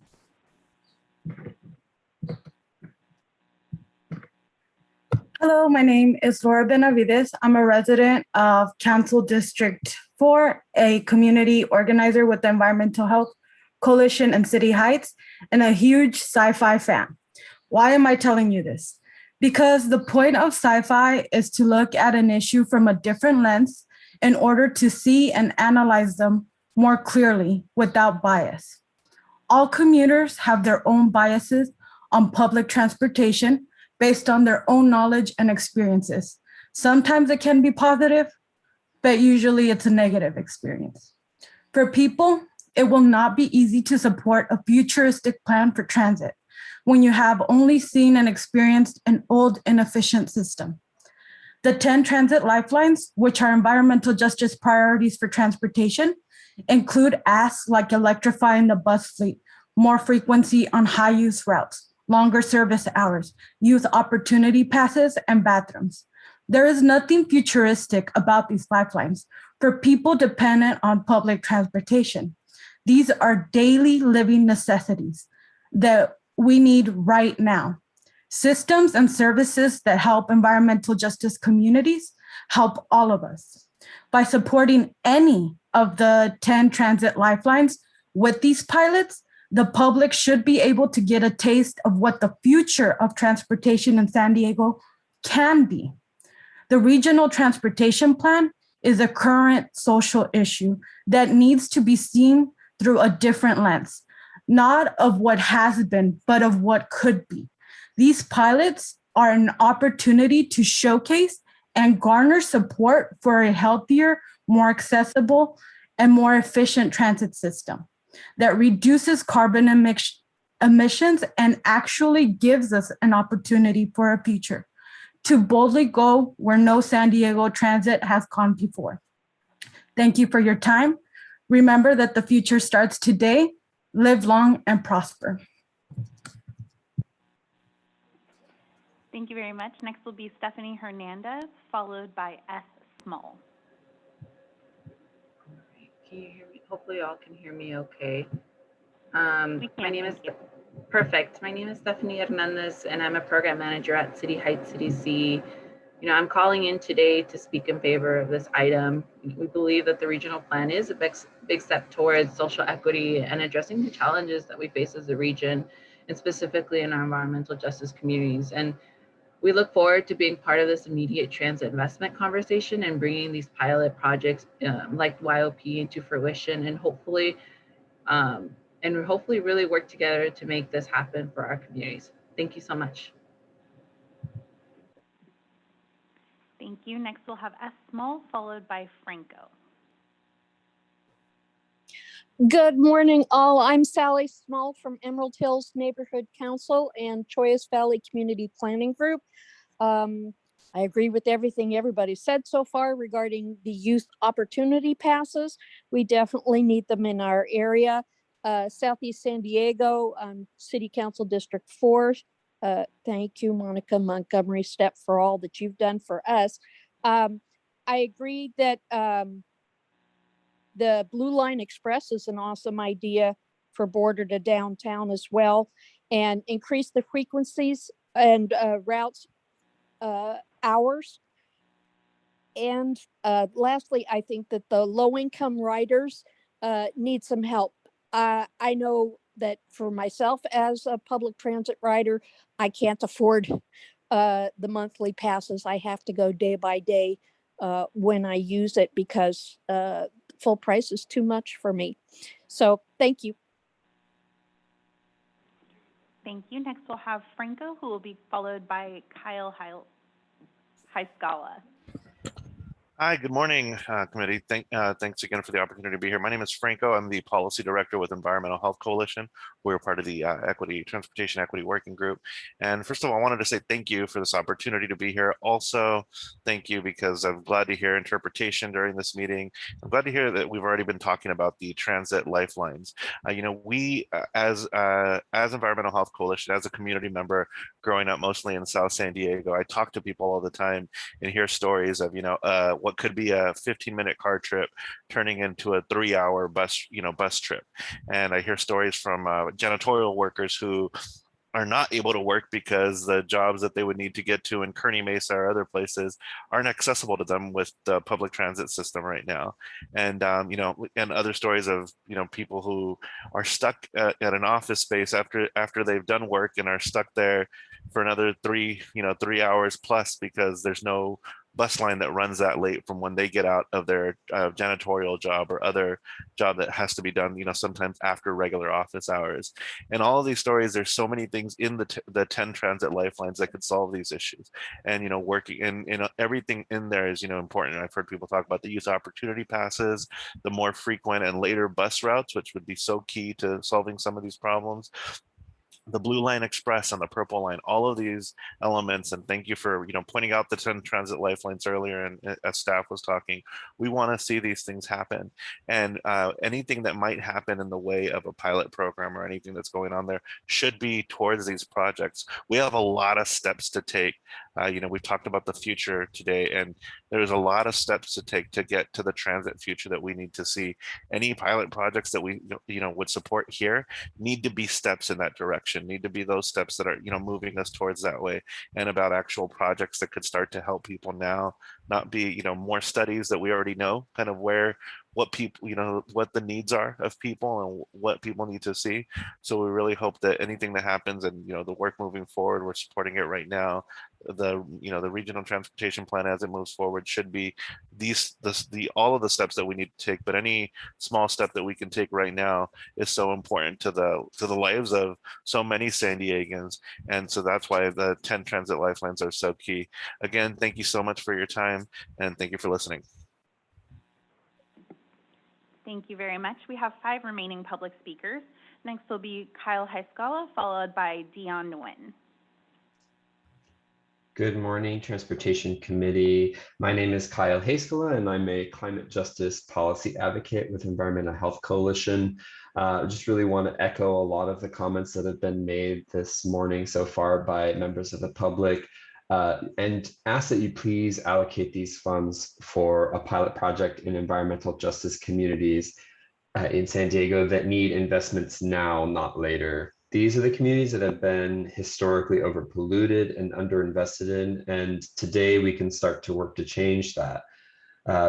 Hello, my name is Laura Benavides. I'm a resident of Council District 4, a community organizer with the Environmental Health Coalition in City Heights, and a huge sci-fi fan. Why am I telling you this? Because the point of sci-fi is to look at an issue from a different lens in order to see and analyze them more clearly without bias. All commuters have their own biases on public transportation based on their own knowledge and experiences. Sometimes it can be positive, but usually it's a negative experience. For people, it will not be easy to support a futuristic plan for transit when you have only seen and experienced an old, inefficient system. The 10 transit lifelines, which are environmental justice priorities for transportation, include asks like electrifying the bus fleet, more frequency on high-use routes, longer service hours, youth opportunity passes, and bathrooms. There is nothing futuristic about these lifelines for people dependent on public transportation. These are daily living necessities that we need right now. Systems and services that help environmental justice communities help all of us. By supporting any of the 10 transit lifelines with these pilots, the public should be able to get a taste of what the future of transportation in San Diego can be. The regional transportation plan is a current social issue that needs to be seen through a different lens, not of what has been, but of what could be. These pilots are an opportunity to showcase and garner support for a healthier, more accessible, and more efficient transit system that reduces carbon emissions and actually gives us an opportunity for a future to boldly go where no San Diego transit has gone before. Thank you for your time. Remember that the future starts today. Live long and prosper. Thank you very much. Next will be Stephanie Hernandez, followed by S. Small. Can you hear me? Hopefully y'all can hear me okay. We can, My name is thank you. perfect. My name is Stephanie Hernandez, and I'm a program manager at City Heights CDC. You know, I'm calling in today to speak in favor of this item. We believe that the regional plan is a big step towards social equity and addressing the challenges that we face as a region, and specifically in our environmental justice communities. And we look forward to being part of this immediate transit investment conversation and bringing these pilot projects like YOP into fruition, and hopefully really work together to make this happen for our communities. Thank you so much. Thank you. Next we'll have S. Small, followed by Franco. Good morning, all. I'm Sally Small from Emerald Hills Neighborhood Council and Choyas Valley Community Planning Group. I agree with everything everybody said so far regarding the youth opportunity passes. We definitely need them in our area. Southeast San Diego, City Council District 4. Thank you, Monica Montgomery Stepp, for all that you've done for us. I agree that the Blue Line Express is an awesome idea for border to downtown as well, and increase the frequencies and routes hours. And lastly, I think that the low-income riders need some help. I know that for myself as a public transit rider, I can't afford the monthly passes. I have to go day by day when I use it because full price is too much for me. So thank you. Thank you. Next, we'll have Franco, who will be followed by Kyle Heiskala. Hi, good morning, committee. Thanks again for the opportunity to be here. My name is Franco. I'm the policy director with Environmental Health Coalition. We're part of the Transportation Equity Working Group. And first of all, I wanted to say thank you for this opportunity to be here. Also, thank you because I'm glad to hear interpretation during this meeting. I'm glad to hear that we've already been talking about the transit lifelines. We, as Environmental Health Coalition, as a community member growing up mostly in South San Diego, I talk to people all the time and hear stories of, what could be a 15-minute car trip turning into a 3-hour bus trip. And I hear stories from janitorial workers who are not able to work because the jobs that they would need to get to in Kearny Mesa or other places aren't accessible to them with the public transit system right now. And, and other stories of, people who are stuck at an office space after they've done work and are stuck there for another 3 hours plus because there's no bus line that runs that late from when they get out of their janitorial job or other job that has to be done, sometimes after regular office hours. And all of these stories, there's so many things in the 10 transit lifelines that could solve these issues. And, working and, everything in there is, important. I've heard people talk about the youth opportunity passes, the more frequent and later bus routes, which would be so key to solving some of these problems. The Blue Line Express and the Purple Line, all of these elements, and thank you for pointing out the 10 transit lifelines earlier, and as staff was talking, we want to see these things happen. And anything that might happen in the way of a pilot program or anything that's going on there should be towards these projects. We have a lot of steps to take. We've talked about the future today, and there's a lot of steps to take to get to the transit future that we need to see. Any pilot projects that we would support here need to be steps in that direction, need to be those steps that are moving us towards that way, and about actual projects that could start to help people now, not be more studies that we already know kind of what people what the needs are of people and what people need to see. So we really hope that anything that happens and the work moving forward, we're supporting it right now. The regional transportation plan as it moves forward should be all of the steps that we need to take, but any small step that we can take right now is so important to the lives of so many San Diegans. And so that's why the 10 transit lifelines are so key. Again, thank you so much for your time, and thank you for listening. Thank you very much. We have 5 remaining public speakers. Next will be Kyle Heiskala, followed by Dion Nguyen. Good morning, Transportation Committee. My name is Kyle Heiskala, and I'm a climate justice policy advocate with Environmental Health Coalition. I just really want to echo a lot of the comments that have been made this morning so far by members of the public, and ask that you please allocate these funds for a pilot project in environmental justice communities in San Diego that need investments now, not later. These are the communities that have been historically overpolluted and underinvested in, and today we can start to work to change that.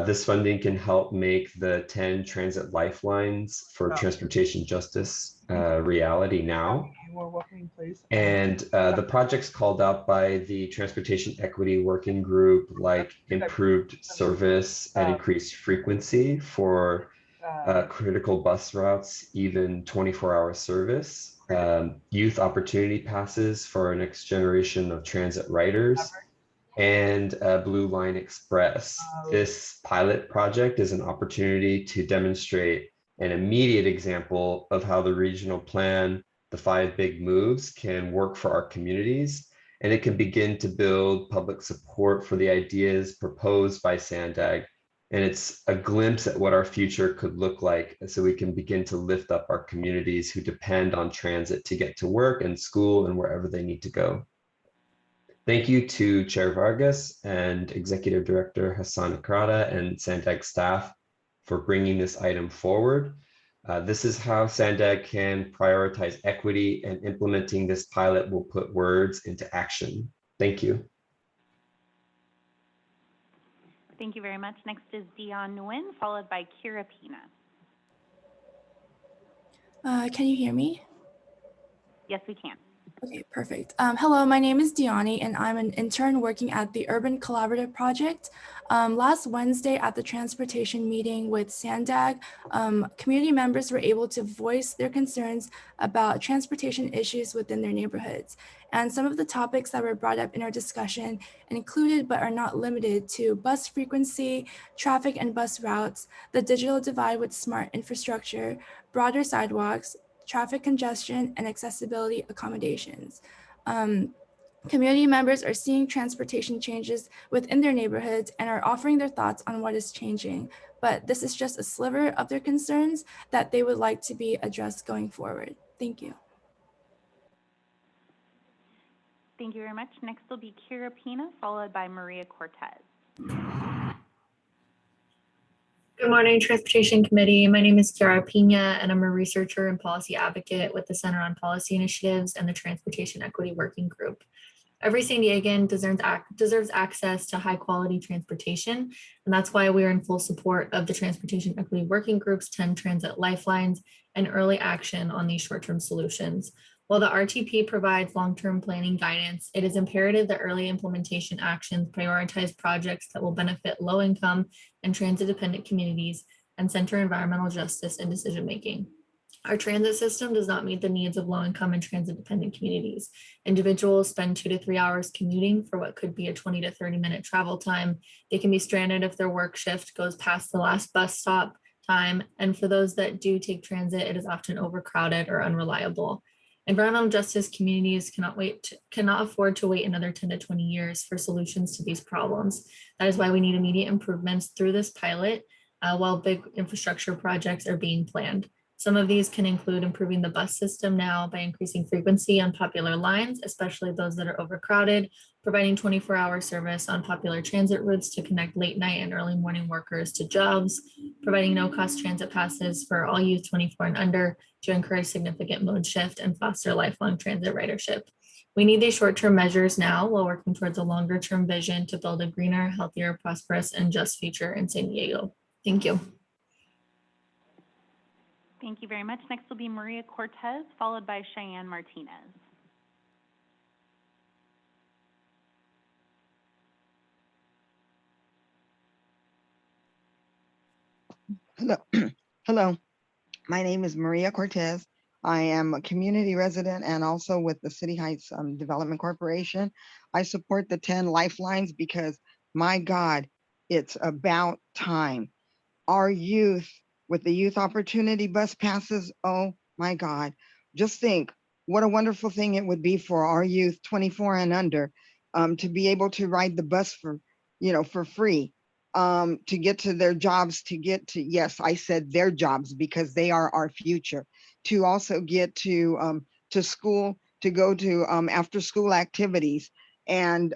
This funding can help make the 10 transit lifelines for transportation justice reality now. And the projects called out by the Transportation Equity Working Group, like improved service and increased frequency for critical bus routes, even 24-hour service, youth opportunity passes for our next generation of transit riders, and Blue Line Express. This pilot project is an opportunity to demonstrate an immediate example of how the regional plan, the 5 big moves, can work for our communities, and it can begin to build public support for the ideas proposed by SANDAG. And it's a glimpse at what our future could look like, so we can begin to lift up our communities who depend on transit to get to work and school and wherever they need to go. Thank you to Chair Vargas and Executive Director Hassan Ikrada and SANDAG staff for bringing this item forward. This is how SANDAG can prioritize equity, and implementing this pilot will put words into action. Thank you. Thank you very much. Next is Dion Nguyen, followed by Kira Pina. Can you hear me? Yes, we can. Okay, perfect. Hello, my name is Diani, and I'm an intern working at the Urban Collaborative Project. Last Wednesday at the transportation meeting with SANDAG, community members were able to voice their concerns about transportation issues within their neighborhoods. And some of the topics that were brought up in our discussion included but are not limited to bus frequency, traffic and bus routes, the digital divide with smart infrastructure, broader sidewalks, traffic congestion, and accessibility accommodations. Community members are seeing transportation changes within their neighborhoods and are offering their thoughts on what is changing, but this is just a sliver of their concerns that they would like to be addressed going forward. Thank you. Thank you very much. Next will be Kira Pina, followed by Maria Cortez. Good morning, Transportation Committee. My name is Chiara Pina, and I'm a researcher and policy advocate with the Center on Policy Initiatives and the Transportation Equity Working Group. Every San Diegan deserves access to high quality transportation, and that's why we are in full support of the Transportation Equity Working Group's 10 transit lifelines and early action on these short-term solutions. While the RTP provides long-term planning guidance, it is imperative that early implementation actions prioritize projects that will benefit low-income and transit-dependent communities and center environmental justice in decision-making. Our transit system does not meet the needs of low-income and transit-dependent communities. Individuals spend 2 to 3 hours commuting for what could be a 20 to 30-minute travel time. They can be stranded if their work shift goes past the last bus stop time, and for those that do take transit, it is often overcrowded or unreliable. Environmental justice communities cannot afford to wait another 10 to 20 years for solutions to these problems. That is why we need immediate improvements through this pilot while big infrastructure projects are being planned. Some of these can include improving the bus system now by increasing frequency on popular lines, especially those that are overcrowded, providing 24-hour service on popular transit routes to connect late night and early morning workers to jobs, providing no-cost transit passes for all youth 24 and under to encourage significant mode shift and foster lifelong transit ridership. We need these short-term measures now while working towards a longer-term vision to build a greener, healthier, prosperous, and just future in San Diego. Thank you. Thank you very much. Next will be Maria Cortez, followed by Cheyenne Martinez. Hello. Hello. My name is Maria Cortez. I am a community resident and also with the City Heights Development Corporation. I support the 10 lifelines because, my God, it's about time. Our youth, with the youth opportunity bus passes, oh my God, just think what a wonderful thing it would be for our youth 24 and under to be able to ride the bus for, for free, to get to their jobs, yes, I said their jobs because they are our future, to also get to school, to go to after school activities, and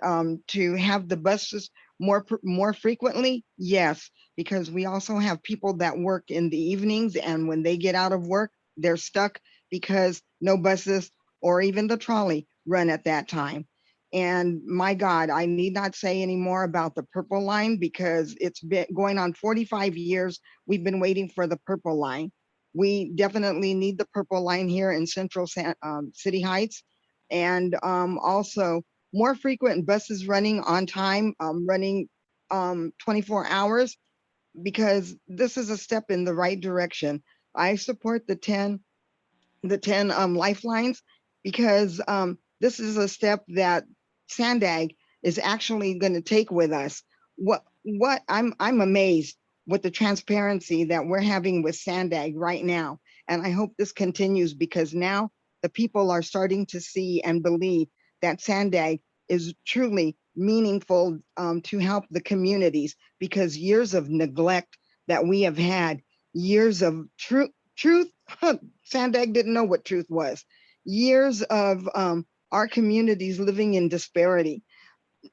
to have the buses more frequently, yes, because we also have people that work in the evenings, and when they get out of work, they're stuck because no buses or even the trolley run at that time. And my God, I need not say any more about the Purple Line because it's been going on 45 years. We've been waiting for the Purple Line. We definitely need the Purple Line here in Central City Heights, and also more frequent buses running on time, running 24 hours, because this is a step in the right direction. I support the 10 lifelines because this is a step that SANDAG is actually going to take with us. I'm amazed with the transparency that we're having with SANDAG right now. And I hope this continues because now the people are starting to see and believe that SANDAG is truly meaningful to help the communities, because years of neglect that we have had, years of truth, SANDAG didn't know what truth was, years of our communities living in disparity.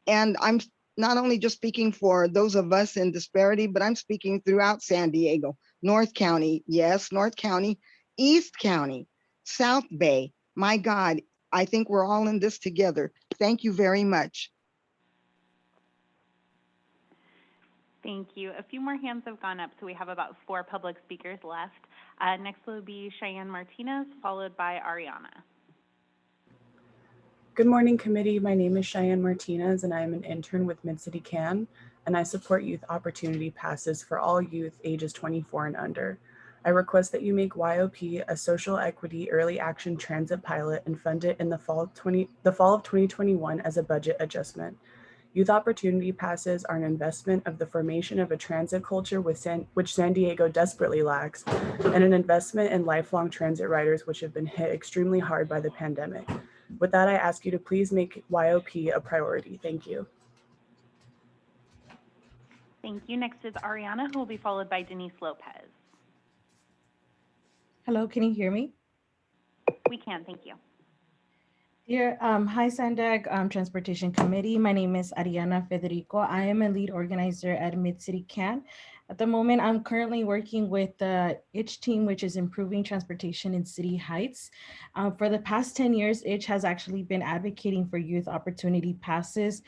And I'm not only just speaking for those of us in disparity, but I'm speaking throughout San Diego, North County, yes, North County, East County, South Bay. My God, I think we're all in this together. Thank you very much. Thank you. A few more hands have gone up, so we have about 4 public speakers left. Next will be Cheyenne Martinez, followed by Ariana. Good morning, committee. My name is Cheyenne Martinez, and I am an intern with Mid-City CAN, and I support youth opportunity passes for all youth ages 24 and under. I request that you make YOP a social equity early action transit pilot and fund it in the fall of 2021 as a budget adjustment. Youth opportunity passes are an investment of the formation of a transit culture which San Diego desperately lacks, and an investment in lifelong transit riders which have been hit extremely hard by the pandemic. With that, I ask you to please make YOP a priority. Thank you. Thank you. Next is Ariana, who will be followed by Denise Lopez. Hello, can you hear me? We can, thank you. Dear, hi SANDAG Transportation Committee. My name is Ariana Federico. I am a lead organizer at Mid-City CAN. At the moment, I'm currently working with the ITCH team, which is Improving Transportation in City Heights. For the past 10 years, ITCH has actually been advocating for youth opportunity passes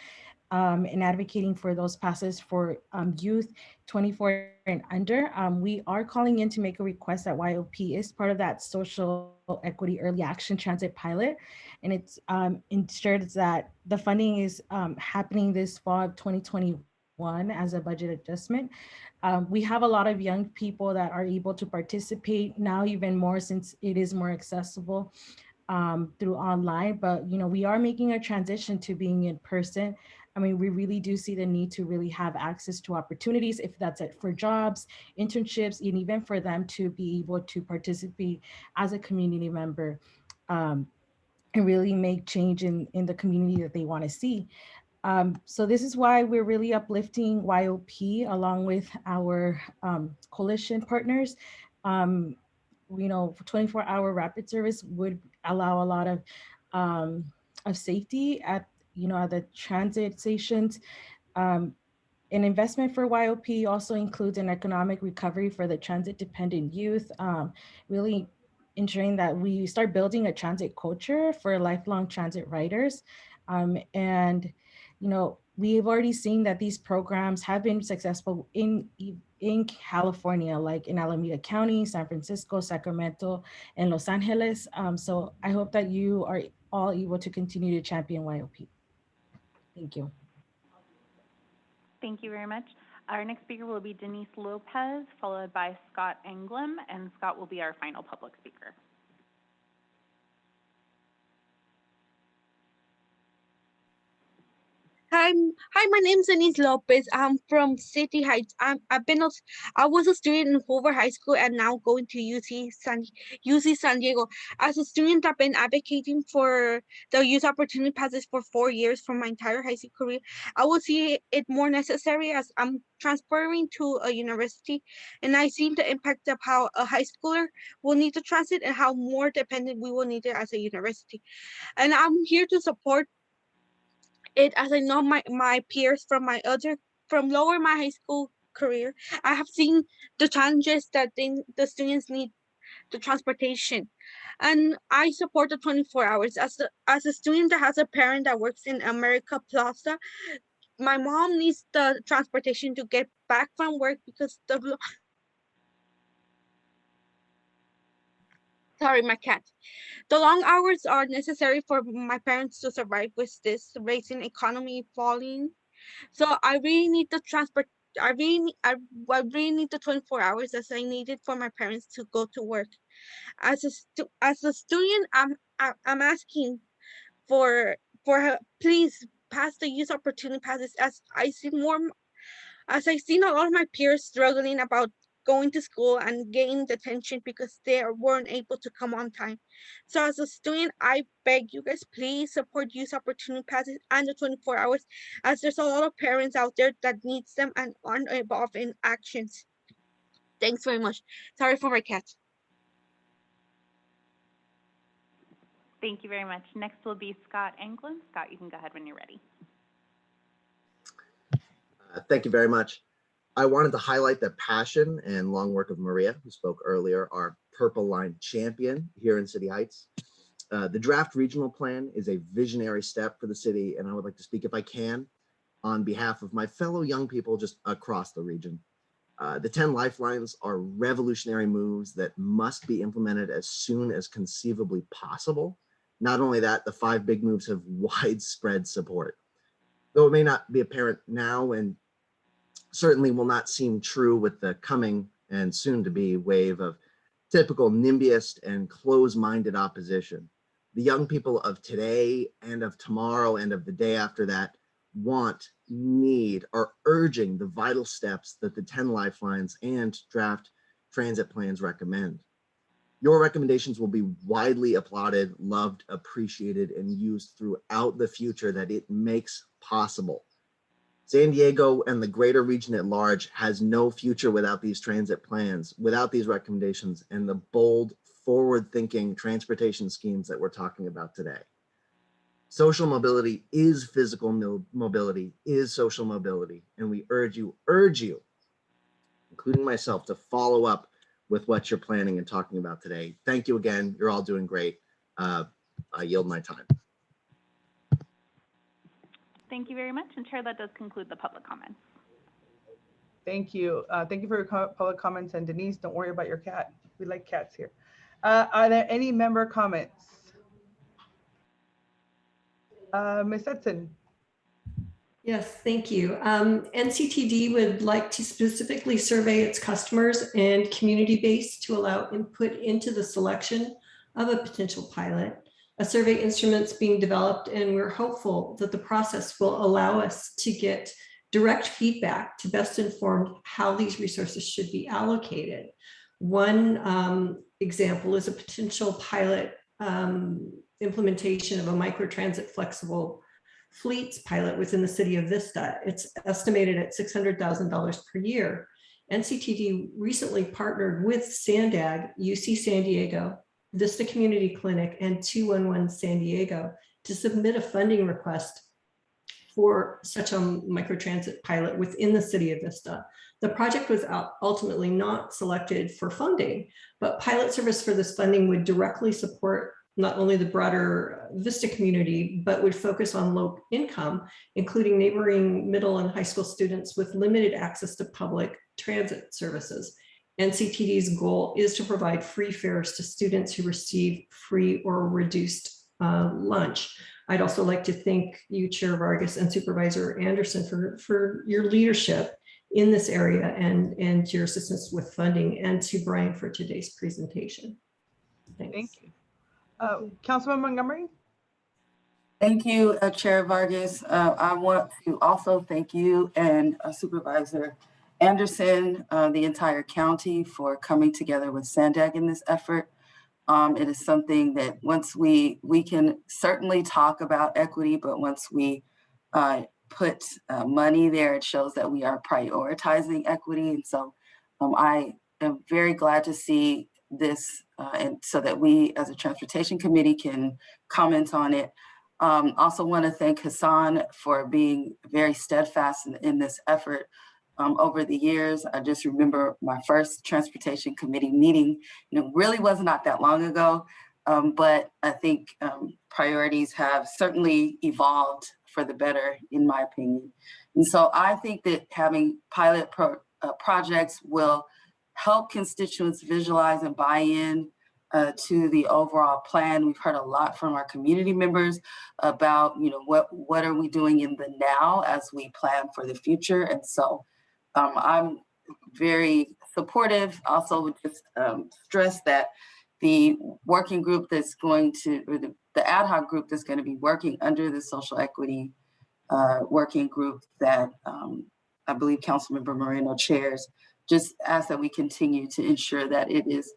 and advocating for those passes for youth 24 and under. We are calling in to make a request that YOP is part of that social equity early action transit pilot. And it's ensures that the funding is happening this fall of 2021 as a budget adjustment. We have a lot of young people that are able to participate now, even more since it is more accessible through online, but we are making a transition to being in person. I mean, we really do see the need to really have access to opportunities, if that's it for jobs, internships, and even for them to be able to participate as a community member and really make change in the community that they want to see. So this is why we're really uplifting YOP along with our coalition partners. 24-hour rapid service would allow a lot of safety at the transit stations. An investment for YOP also includes an economic recovery for the transit dependent youth, really ensuring that we start building a transit culture for lifelong transit riders. And we've already seen that these programs have been successful in California, like in Alameda County, San Francisco, Sacramento, and Los Angeles. So I hope that you are all able to continue to champion YOP. Thank you. Thank you very much. Our next speaker will be Denise Lopez, followed by Scott Englum, and Scott will be our final public speaker. Hi, my name is Denise Lopez. I'm from City Heights. I was a student in Hoover High School and now going to UC San Diego. As a student, I've been advocating for the youth opportunity passes for 4 years for my entire high school career. I will see it more necessary as I'm transferring to a university, and I see the impact of how a high schooler will need to transit and how more dependent we will need it as a university. And I'm here to support it, as I know my peers from lower my high school career, I have seen the challenges that the students need the transportation, and I support the 24 hours. As a student that has a parent that works in America Plaza, my mom needs the transportation to get back from work because sorry, my cat. The long hours are necessary for my parents to survive with this raising economy falling. So I really need the transport. I really need the 24 hours as I needed for my parents to go to work. As a student, I'm asking for please pass the youth opportunity passes, as I seen a lot of my peers struggling about going to school and getting detention because they weren't able to come on time. So as a student, I beg you guys, please support youth opportunity passes and the 24 hours, as there's a lot of parents out there that needs them and aren't involved in actions. Thanks very much. Sorry for my cat. Thank you very much. Next will be Scott Englund. Scott, you can go ahead when you're ready. Thank you very much. I wanted to highlight the passion and long work of Maria, who spoke earlier, our Purple Line champion here in City Heights. The draft regional plan is a visionary step for the city, and I would like to speak, if I can, on behalf of my fellow young people just across the region. The 10 lifelines are revolutionary moves that must be implemented as soon as conceivably possible. Not only that, the 5 big moves have widespread support. Though it may not be apparent now and certainly will not seem true with the coming and soon to be wave of typical NIMBYist and close-minded opposition. The young people of today and of tomorrow and of the day after that want, need, are urging the vital steps that the 10 lifelines and draft transit plans recommend. Your recommendations will be widely applauded, loved, appreciated, and used throughout the future that it makes possible. San Diego and the greater region at large has no future without these transit plans, without these recommendations, and the bold, forward-thinking transportation schemes that we're talking about today. Social mobility is physical mobility, is social mobility, and we urge you, including myself, to follow up with what you're planning and talking about today. Thank you again. You're all doing great. I yield my time. Thank you very much. And Chair, that does conclude the public comments. Thank you. Thank you for your public comments. And Denise, don't worry about your cat. We like cats here. Are there any member comments? Ms. Hudson. Yes, thank you. NCTD would like to specifically survey its customers and community base to allow input into the selection of a potential pilot. A survey instrument's being developed, and we're hopeful that the process will allow us to get direct feedback to best inform how these resources should be allocated. One example is a potential pilot implementation of a microtransit flexible fleets pilot within the city of Vista. It's estimated at $600,000 per year. NCTD recently partnered with SANDAG, UC San Diego, Vista Community Clinic, and 211 San Diego to submit a funding request for such a microtransit pilot within the city of Vista. The project was ultimately not selected for funding, but pilot service for this funding would directly support not only the broader Vista community, but would focus on low income, including neighboring middle and high school students with limited access to public transit services. NCTD's goal is to provide free fares to students who receive free or reduced lunch. I'd also like to thank you, Chair Vargas and Supervisor Anderson, for your leadership in this area and your assistance with funding, and to Brian for today's presentation. Thanks. Thank you. Councilman Montgomery? Thank you, Chair Vargas. I want to also thank you and Supervisor Anderson, the entire county, for coming together with SANDAG in this effort. It is something that once we can certainly talk about equity, but once we put money there, it shows that we are prioritizing equity. And so I am very glad to see this, and so that we as a transportation committee can comment on it. Also want to thank Hassan for being very steadfast in this effort over the years. I just remember my first transportation committee meeting, really was not that long ago, but I think priorities have certainly evolved for the better, in my opinion. And so I think that having pilot projects will help constituents visualize and buy in to the overall plan. We've heard a lot from our community members about, what are we doing in the now as we plan for the future. And so I'm very supportive. Also would just stress that the working group that's going to, or the ad hoc group that's going to be working under the social equity working group that I believe Councilmember Moreno chairs, just ask that we continue to ensure that it is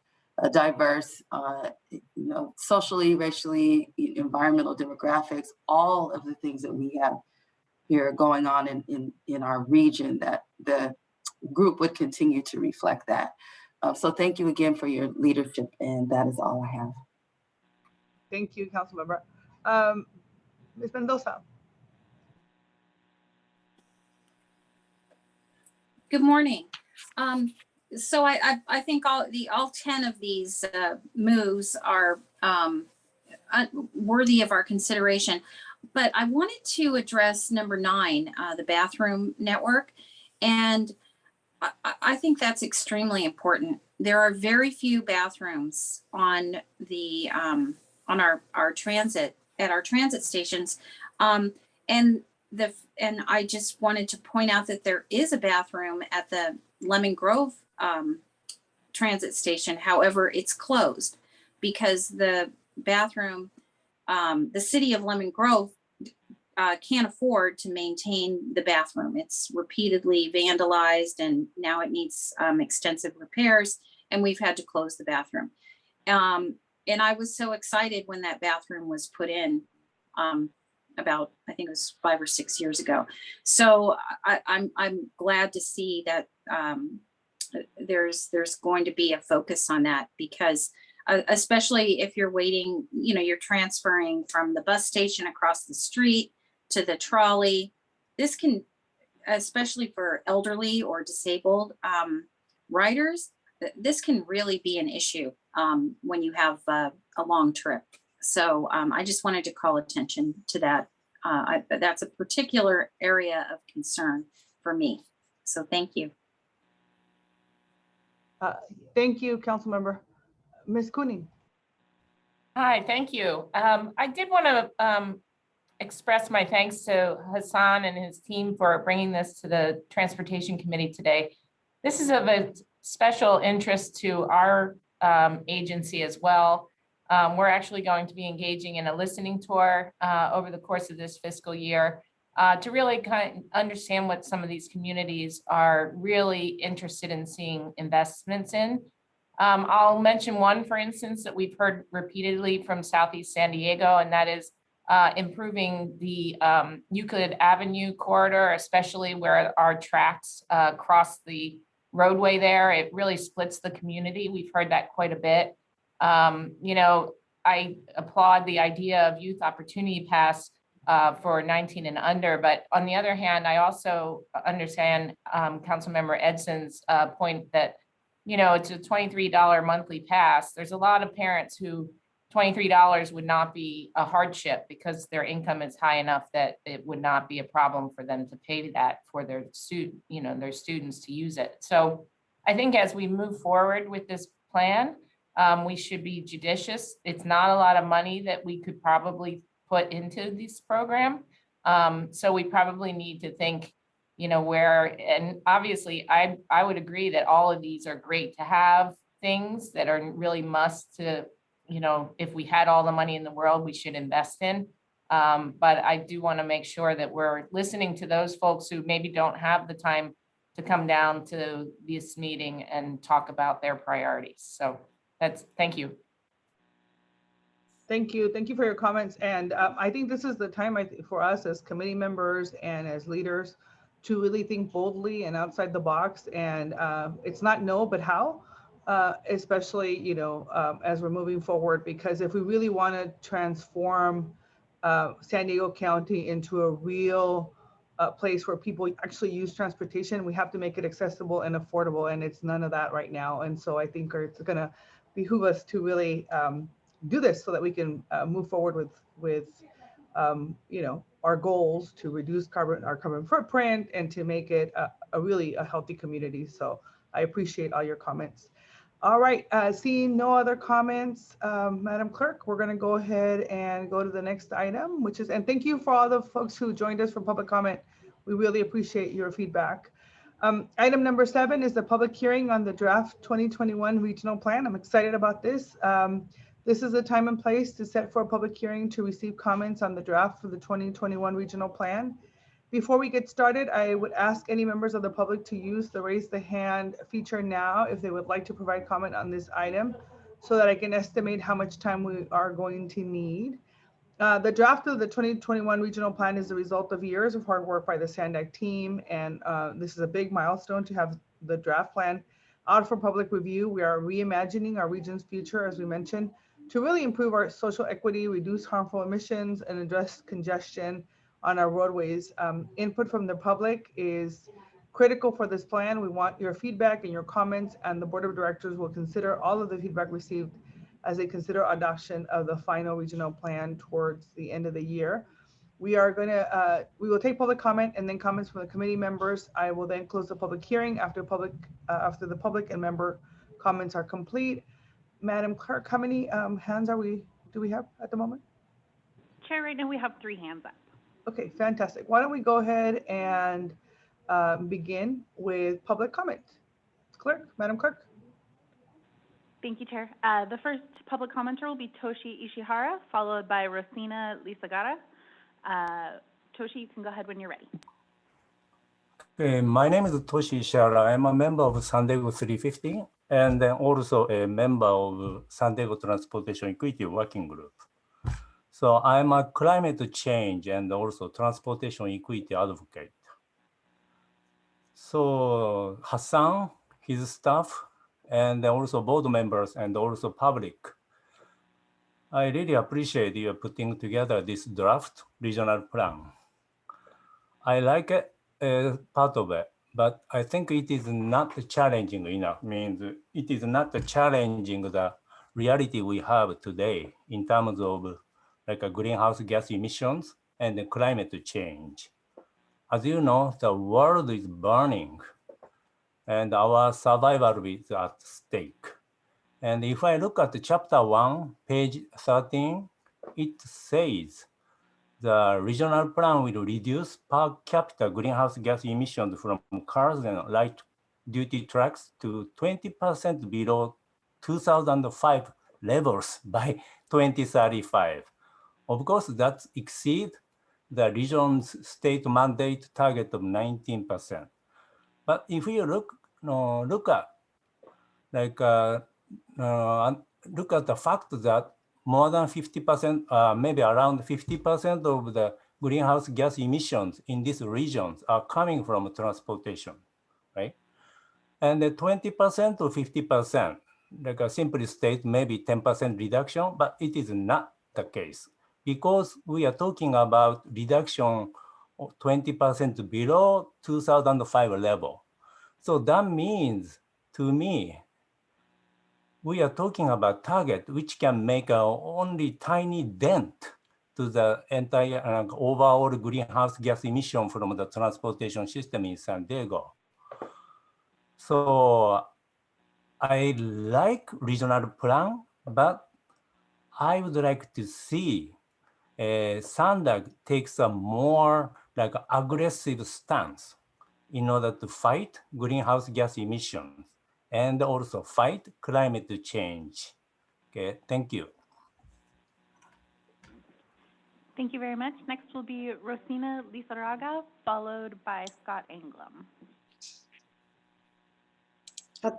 diverse, socially, racially, environmental demographics, all of the things that we have here going on in our region, that the group would continue to reflect that. So thank you again for your leadership, and that is all I have. Thank you, Councilmember. Ms. Mendoza. Good morning. So I think all 10 of these moves are worthy of our consideration. but I wanted to address number 9, the bathroom network. And I think that's extremely important. There are very few bathrooms on the on our transit at our transit stations, and I just wanted to point out that there is a bathroom at the Lemon Grove transit station. However, it's closed because the bathroom, the city of Lemon Grove can't afford to maintain the bathroom. It's repeatedly vandalized and now it needs extensive repairs, and we've had to close the bathroom. And I was so excited when that bathroom was put in about, I think it was 5 or 6 years ago. So I'm glad to see that there's going to be a focus on that, because especially if you're waiting, you know, you're transferring from the bus station across the street to the trolley. This can, especially for elderly or disabled riders, this can really be an issue when you have a long trip. So I just wanted to call attention to that. That's a particular area of concern for me. So thank you. Thank you, Councilmember. Ms. Cooney. Hi, thank you. I did want to express my thanks to Hassan and his team for bringing this to the Transportation Committee today. This is of a special interest to our agency as well. We're actually going to be engaging in a listening tour over the course of this fiscal year to really kind of understand what some of these communities are really interested in seeing investments in. I'll mention one, for instance, that we've heard repeatedly from Southeast San Diego, and that is improving the Euclid Avenue corridor, especially where our tracks cross the roadway there. It really splits the community. We've heard that quite a bit. You know, I applaud the idea of Youth Opportunity Pass for 19 and under, but on the other hand, I also understand Councilmember Edson's point that, you know, it's a $23 monthly pass. There's a lot of parents who $23 would not be a hardship because their income is high enough that it would not be a problem for them to pay that for their their students to use it. So I think as we move forward with this plan, we should be judicious. It's not a lot of money that we could probably put into this program. So we probably need to think, you know, where, and obviously I would agree that all of these are great to have things that are really must to, you know, if we had all the money in the world, we should invest in. But I do want to make sure that we're listening to those folks who maybe don't have the time to come down to this meeting and talk about their priorities. So thank you. Thank you. Thank you for your comments. And I think this is the time for us as committee members and as leaders to really think boldly and outside the box. And it's not no, but how, especially, you know, as we're moving forward, because if we really want to transform San Diego County into a real place where people actually use transportation, we have to make it accessible and affordable. And it's none of that right now. And so I think it's going to behoove us to really do this so that we can move forward with you know, our goals to reduce our carbon footprint and to make it a really healthy community. So I appreciate all your comments. All right, seeing no other comments, Madam Clerk, we're going to go ahead and go to the next item, which is, and thank you for all the folks who joined us for public comment. We really appreciate your feedback. Item number 7 is the public hearing on the draft 2021 regional plan. I'm excited about this. This is the time and place to set for a public hearing to receive comments on the draft for the 2021 regional plan. Before we get started, I would ask any members of the public to use the raise the hand feature now if they would like to provide comment on this item so that I can estimate how much time we are going to need. The draft of the 2021 regional plan is the result of years of hard work by the SANDAG team, and this is a big milestone to have the draft plan out for public review. We are reimagining our region's future, as we mentioned, to really improve our social equity, reduce harmful emissions, and address congestion on our roadways. Input from the public is critical for this plan. We want your feedback and your comments, and the Board of Directors will consider all of the feedback received as they consider adoption of the final regional plan towards the end of the year. We are going to, we will take public comment and then comments from the committee members. I will then close the public hearing after after the public and member comments are complete. Madam Clerk, how many hands do we have at the moment? Chair, right now we have 3 hands up. Okay, fantastic. Why don't we go ahead and begin with public comment. Clerk, Madam Clerk. Thank you, Chair. The first public commenter will be Toshi Ishihara, followed by Rosina Lisagara. Toshi, you can go ahead when you're ready. My name is Toshi Ishihara. I'm a member of SANDAG 350 and then also a member of SANDAG Transportation Equity Working Group. So I'm a climate change and also transportation equity advocate. So Hassan, his staff, and also board members and also public, I really appreciate you putting together this draft regional plan. I like it, part of it, but I think it is not challenging enough. Means it is not challenging the reality we have today in terms of like a greenhouse gas emissions and the climate change. As you know, the world is burning and our survival is at stake. And if I look at the chapter 1, page 13, it says the regional plan will reduce per capita greenhouse gas emissions from cars and light duty trucks to 20% below 2005 levels by 2035. Of course, that exceeds the region's state mandate target of 19%. But if you look at the fact that more than 50%, maybe around 50% of the greenhouse gas emissions in these regions are coming from transportation, right? And the 20% or 50%, like a simply state, maybe 10% reduction, but it is not the case because we are talking about reduction of 20% below 2005 level. So that means, to me, we are talking about target which can make only tiny dent to the entire overall greenhouse gas emission from the transportation system in San Diego. So I like regional plan, but I would like to see SANDAG takes a more like aggressive stance in order to fight greenhouse gas emissions and also fight climate change. Okay, thank you. Thank you very much. Next will be Rosina Lizarraga, followed by Scott Anglum.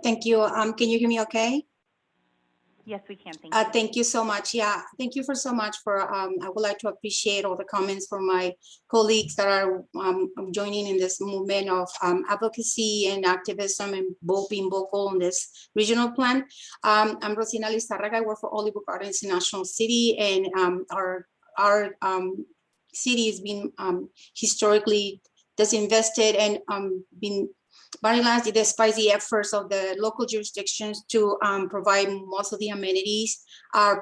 Thank you. Can you hear me okay? Yes, we can. Thank you. Thank you so much. Yeah, thank you so much for, I would like to appreciate all the comments from my colleagues that are joining in this movement of advocacy and activism and being vocal on this regional plan. I'm Rosina Lizarraga. I work for Olive Gardens National City, and our city has been historically disinvested and been marginalized despite the efforts of the local jurisdictions to provide most of the amenities. I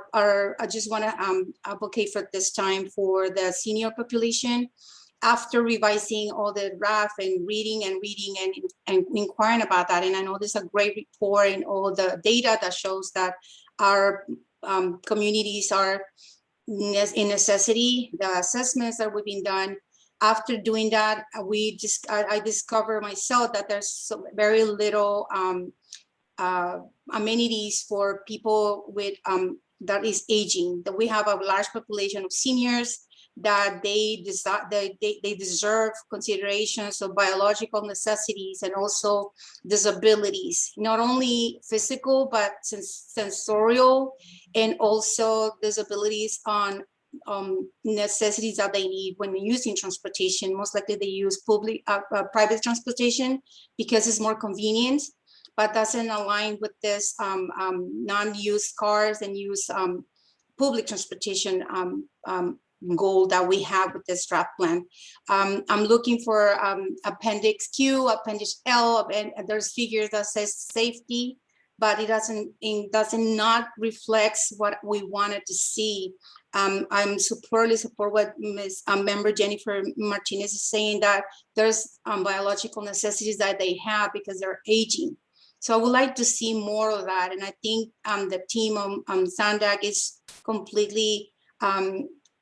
just want to advocate for this time for the senior population. After revising all the draft and reading and inquiring about that, and I know there's a great report and all the data that shows that our communities are in necessity. The assessments that we've been done. After doing that, I discovered myself that there's very little amenities for people with that is aging. That we have a large population of seniors that they deserve considerations of biological necessities and also disabilities, not only physical but sensorial, and also disabilities on necessities that they need when using transportation. Most likely they use private transportation because it's more convenient, but doesn't align with this non-used cars and use public transportation goal that we have with this draft plan. I'm looking for Appendix Q, Appendix L, and there's figures that says safety but it does not reflects what we wanted to see. I'm supportive what Ms. Member Jennifer Martinez is saying, that there's biological necessities that they have because they're aging. So I would like to see more of that. And I think the team on SANDAG is completely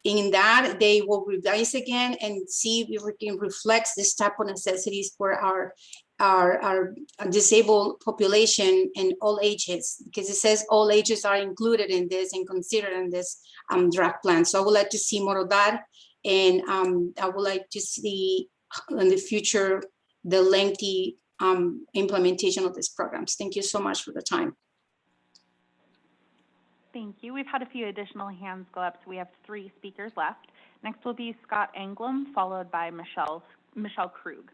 in that. They will revise again and see if we can reflect this type of necessities for our disabled population in all ages, because it says all ages are included in this and considered in this draft plan. So I would like to see more of that. And I would like to see in the future the lengthy implementation of these programs. Thank you so much for the time. Thank you. We've had a few additional hands go up, so we have 3 speakers left. Next will be Scott Anglum, followed by Michelle Krug.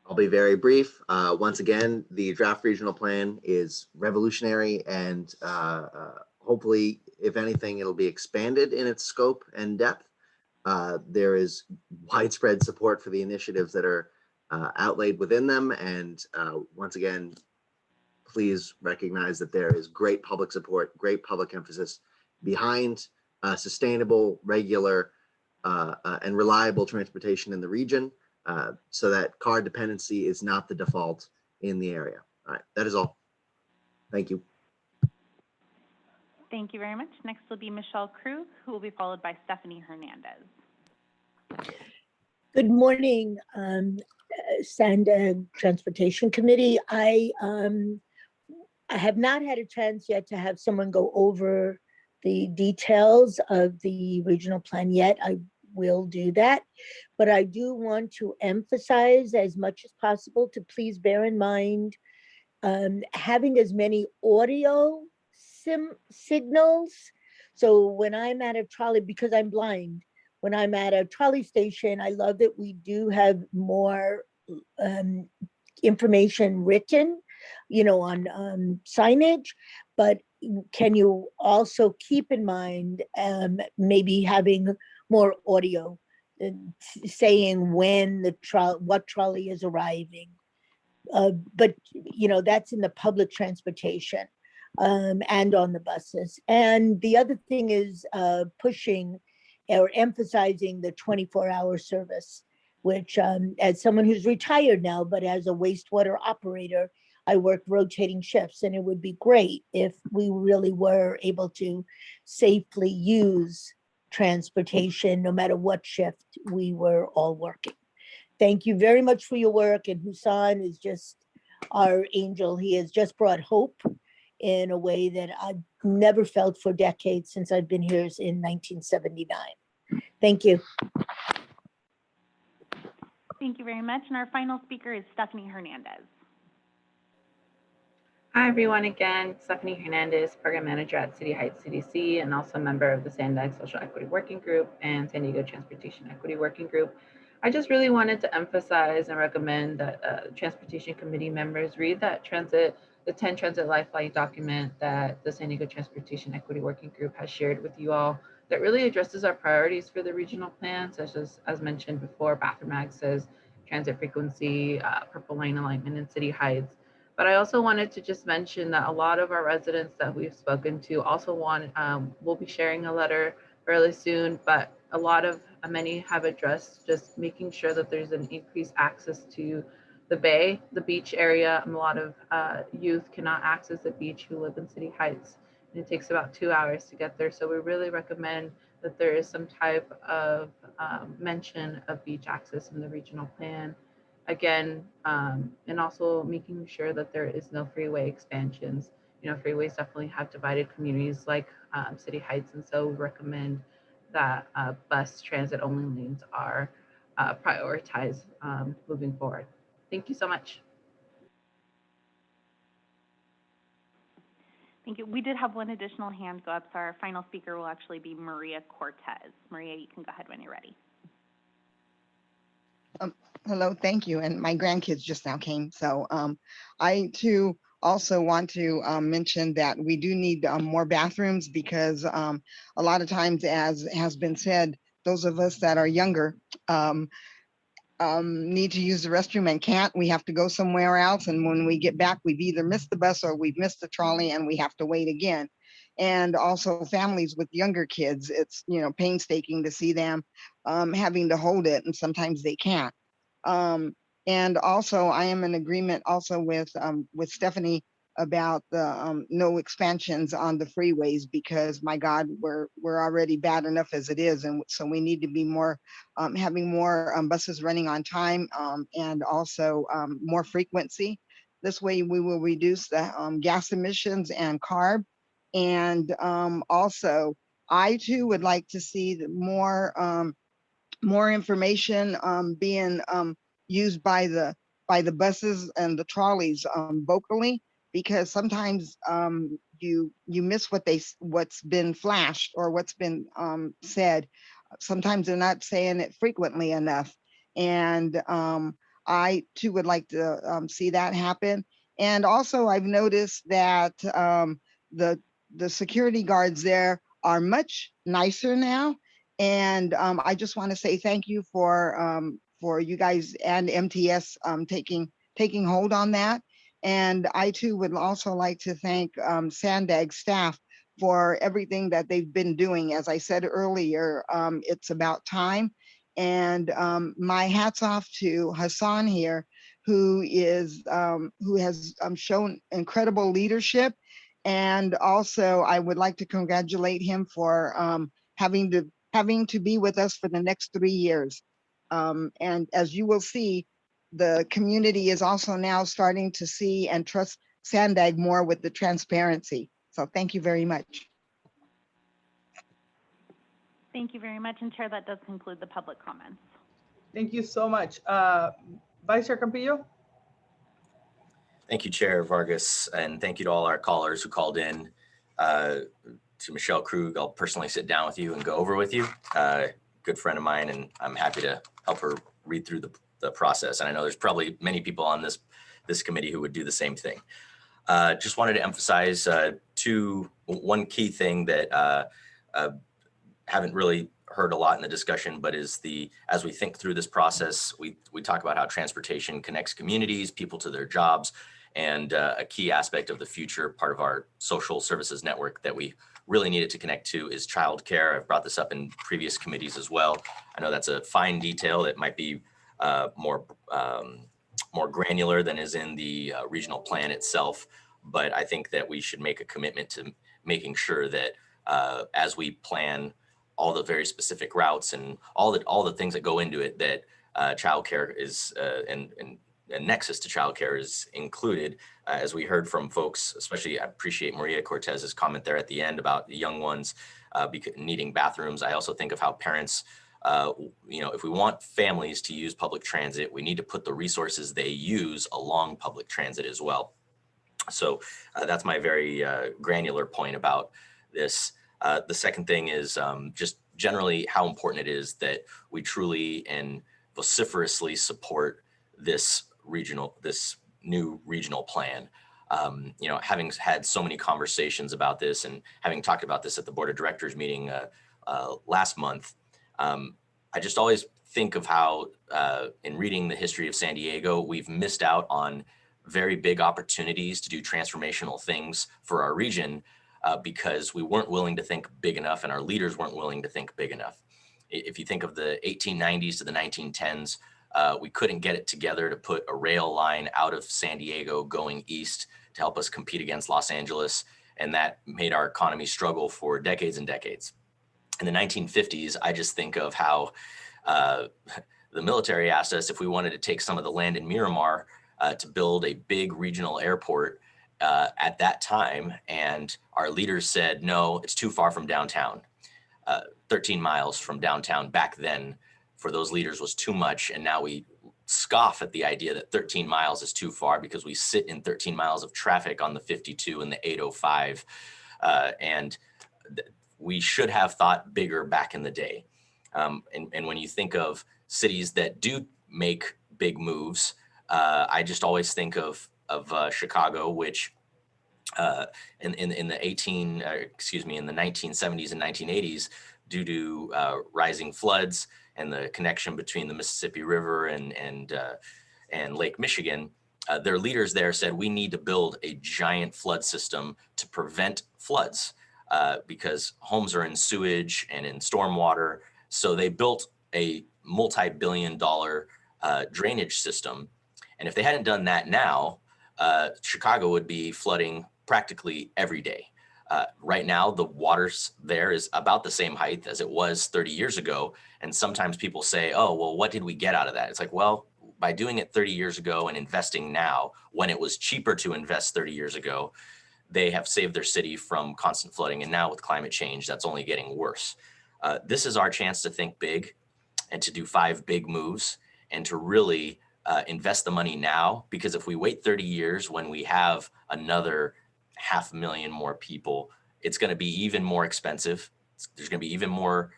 I'll be very brief. Once again, the draft regional plan is revolutionary, and hopefully, if anything, it'll be expanded in its scope and depth. There is widespread support for the initiatives that are outlaid within them, and once again, please recognize that there is great public support, great public emphasis behind sustainable, regular, and reliable transportation in the region, so that car dependency is not the default in the area. All right, that is all. Thank you. Thank you very much. Next will be Michelle Krug, who will be followed by Stephanie Hernandez. Good morning, SANDAG Transportation Committee. I have not had a chance yet to have someone go over the details of the regional plan yet. I will do that, but I do want to emphasize as much as possible to please bear in mind having as many audio signals. So when I'm at a trolley, because I'm blind, when I'm at a trolley station, I love that we do have more information written, on signage, but can you also keep in mind maybe having more audio saying when what trolley is arriving, but that's in the public transportation and on the buses. And the other thing is pushing or emphasizing the 24-hour service, which as someone who's retired now, but as a wastewater operator, I work rotating shifts, and it would be great if we really were able to safely use transportation, no matter what shift we were all working. Thank you very much for your work, and Husan is just our angel. He has just brought hope in a way that I've never felt for decades since I've been here in 1979. Thank you. Thank you very much. And our final speaker is Stephanie Hernandez. Hi, everyone. Again, Stephanie Hernandez, Program Manager at City Heights CDC, and also a member of the SANDAG Social Equity Working Group and San Diego Transportation Equity Working Group. I just really wanted to emphasize and recommend that Transportation Committee members read that the 10 Transit Lifeline document that the San Diego Transportation Equity Working Group has shared with you all that really addresses our priorities for the regional plan, such as mentioned before, bathroom access, transit frequency, purple line alignment in City Heights. But I also wanted to just mention that a lot of our residents that we've spoken to also will be sharing a letter fairly soon, but many have addressed just making sure that there's an increased access to the bay, the beach area. A lot of youth cannot access the beach who live in City Heights, and it takes about 2 hours to get there. So we really recommend that there is some type of mention of beach access in the regional plan. Again, and also making sure that there is no freeway expansions. Freeways definitely have divided communities like City Heights, and so we recommend that bus transit only lanes are prioritized moving forward. Thank you so much. Thank you. We did have one additional hand go up, so our final speaker will actually be Maria Cortez. Maria, you can go ahead when you're ready. Hello, thank you. And my grandkids just now came. So I too also want to mention that we do need more bathrooms, because a lot of times, as has been said, those of us that are younger need to use the restroom and can't, we have to go somewhere else. And when we get back, we've either missed the bus or we've missed the trolley and we have to wait again. And also families with younger kids, it's, you know, painstaking to see them having to hold it, and sometimes they can't. And also I am in agreement also with Stephanie about the no expansions on the freeways, because my God, we're already bad enough as it is. And so we need to be more, having more buses running on time, and also more frequency. This way we will reduce the gas emissions and carb. And also I too would like to see more information being used by the buses and the trolleys vocally, because sometimes you miss what's been flashed or what's been said. Sometimes they're not saying it frequently enough, and I too would like to see that happen. And also I've noticed that the security guards there are much nicer now. And I just want to say thank you for you guys and MTS taking hold on that. And I too would also like to thank SANDAG staff for everything that they've been doing. As I said earlier, it's about time. And my hats off to Hassan here, who has shown incredible leadership. And also I would like to congratulate him for having to be with us for the next 3 years. And as you will see, the community is also now starting to see and trust SANDAG more with the transparency. So thank you very much. Thank you very much. And Chair, that does conclude the public comments. Thank you so much. Vice Chair Campillo? Thank you, Chair Vargas, and thank you to all our callers who called in. To Michelle Krug, I'll personally sit down with you and go over with you. Good friend of mine, and I'm happy to help her read through the process. And I know there's probably many people on this committee who would do the same thing. Just wanted to emphasize one key thing that haven't really heard a lot in the discussion, but is as we think through this process, we talk about how transportation connects communities, people to their jobs, and a key aspect of the future part of our social services network that we really needed to connect to is childcare. I've brought this up in previous committees as well. I know that's a fine detail that might be more granular than is in the regional plan itself, but I think that we should make a commitment to making sure that as we plan all the very specific routes and all the things that go into it, that childcare is and nexus to childcare is included. As we heard from folks, especially I appreciate Maria Cortez's comment there at the end about the young ones needing bathrooms. I also think of how parents, if we want families to use public transit, we need to put the resources they use along public transit as well. So that's my very granular point about this. The second thing is just generally how important it is that we truly and vociferously support this new regional plan. Having had so many conversations about this and having talked about this at the board of directors meeting last month, I just always think of how in reading the history of San Diego, we've missed out on very big opportunities to do transformational things for our region because we weren't willing to think big enough and our leaders weren't willing to think big enough. If you think of the 1890s to the 1910s, we couldn't get it together to put a rail line out of San Diego going east to help us compete against Los Angeles. And that made our economy struggle for decades and decades. In the 1950s, I just think of how the military asked us if we wanted to take some of the land in Miramar to build a big regional airport at that time. And our leaders said, no, it's too far from downtown. 13 miles from downtown back then for those leaders was too much. And now we scoff at the idea that 13 miles is too far because we sit in 13 miles of traffic on the 52 and the 805. And we should have thought bigger back in the day. And when you think of cities that do make big moves, I just always think of Chicago, which in the 1970s and 1980s due to rising floods and the connection between the Mississippi River and Lake Michigan. Their leaders there said, we need to build a giant flood system to prevent floods because homes are in sewage and in stormwater. So they built a multi-billion-dollar drainage system. And if they hadn't done that now, Chicago would be flooding practically every day. Right now, the waters there is about the same height as it was 30 years ago. And sometimes people say, oh, well, what did we get out of that? It's like, well, by doing it 30 years ago and investing now, when it was cheaper to invest 30 years ago, they have saved their city from constant flooding. And now with climate change, that's only getting worse. This is our chance to think big and to do 5 big moves and to really invest the money now, because if we wait 30 years when we have another 500,000 more people, it's going to be even more expensive. There's going to be even more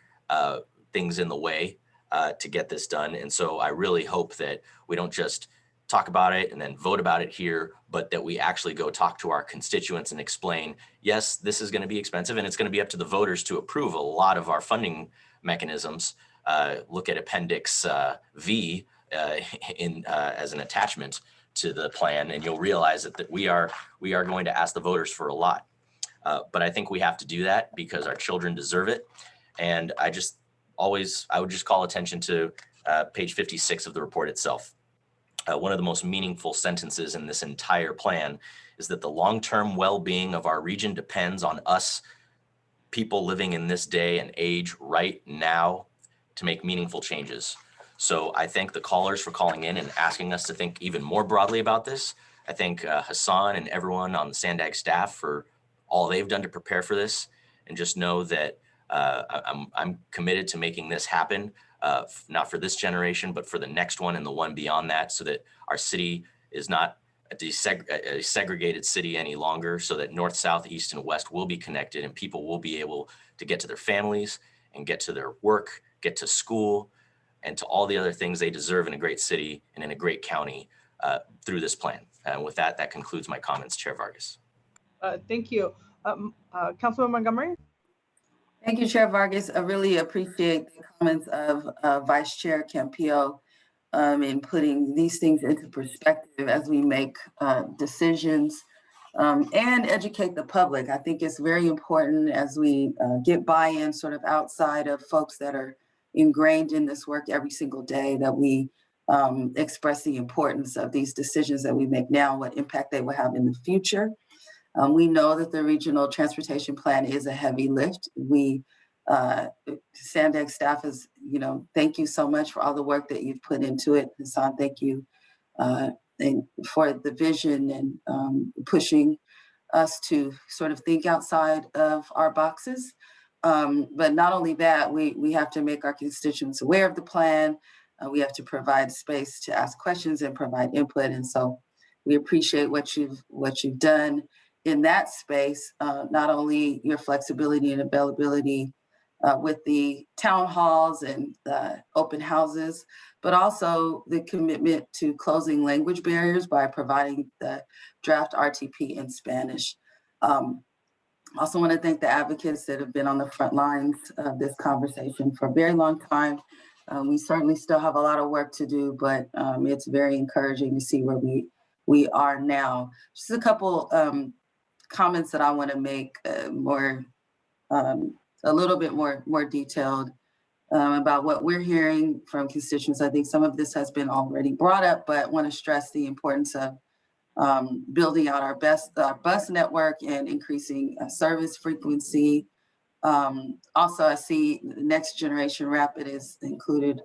things in the way to get this done. And so I really hope that we don't just talk about it and then vote about it here, but that we actually go talk to our constituents and explain, yes, this is going to be expensive, and it's going to be up to the voters to approve a lot of our funding mechanisms. Look at Appendix V as an attachment to the plan, and you'll realize that we are going to ask the voters for a lot. But I think we have to do that because our children deserve it. And I would just call attention to page 56 of the report itself. One of the most meaningful sentences in this entire plan is that the long-term well-being of our region depends on us, people living in this day and age right now, to make meaningful changes. So I thank the callers for calling in and asking us to think even more broadly about this. I thank Hassan and everyone on the SANDAG staff for all they've done to prepare for this, and just know that I'm committed to making this happen, not for this generation, but for the next one and the one beyond that, so that our city is not a segregated city any longer, so that north, south, east, and west will be connected, and people will be able to get to their families and get to their work, get to school, and to all the other things they deserve in a great city and in a great county through this plan. And with that, that concludes my comments, Chair Vargas. Thank you. Councilwoman Montgomery? Thank you, Chair Vargas. I really appreciate the comments of Vice Chair Campillo in putting these things into perspective as we make decisions and educate the public. I think it's very important as we get buy-in sort of outside of folks that are ingrained in this work every single day, that we express the importance of these decisions that we make now, what impact they will have in the future. We know that the regional transportation plan is a heavy lift. SANDAG staff is, thank you so much for all the work that you've put into it. Hassan, thank you and for the vision and pushing us to sort of think outside of our boxes. But not only that, we have to make our constituents aware of the plan. We have to provide space to ask questions and provide input. And so we appreciate what you've done in that space, not only your flexibility and availability with the town halls and open houses, but also the commitment to closing language barriers by providing the draft RTP in Spanish. Also want to thank the advocates that have been on the front lines of this conversation for a very long time. We certainly still have a lot of work to do, but it's very encouraging to see where we are now. Just a couple comments that I want to make a little bit more detailed about what we're hearing from constituents. I think some of this has been already brought up, but want to stress the importance of building out our bus network and increasing service frequency. Also, I see the Next Generation Rapid is included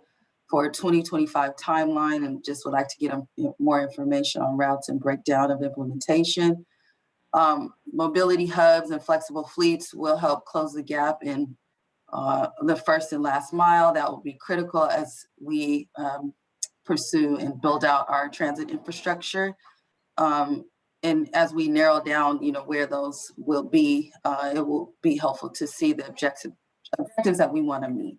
for a 2025 timeline, and just would like to get more information on routes and breakdown of implementation. Mobility hubs and flexible fleets will help close the gap in the first and last mile. That will be critical as we pursue and build out our transit infrastructure. And as we narrow down, where those will be, it will be helpful to see the objectives that we want to meet.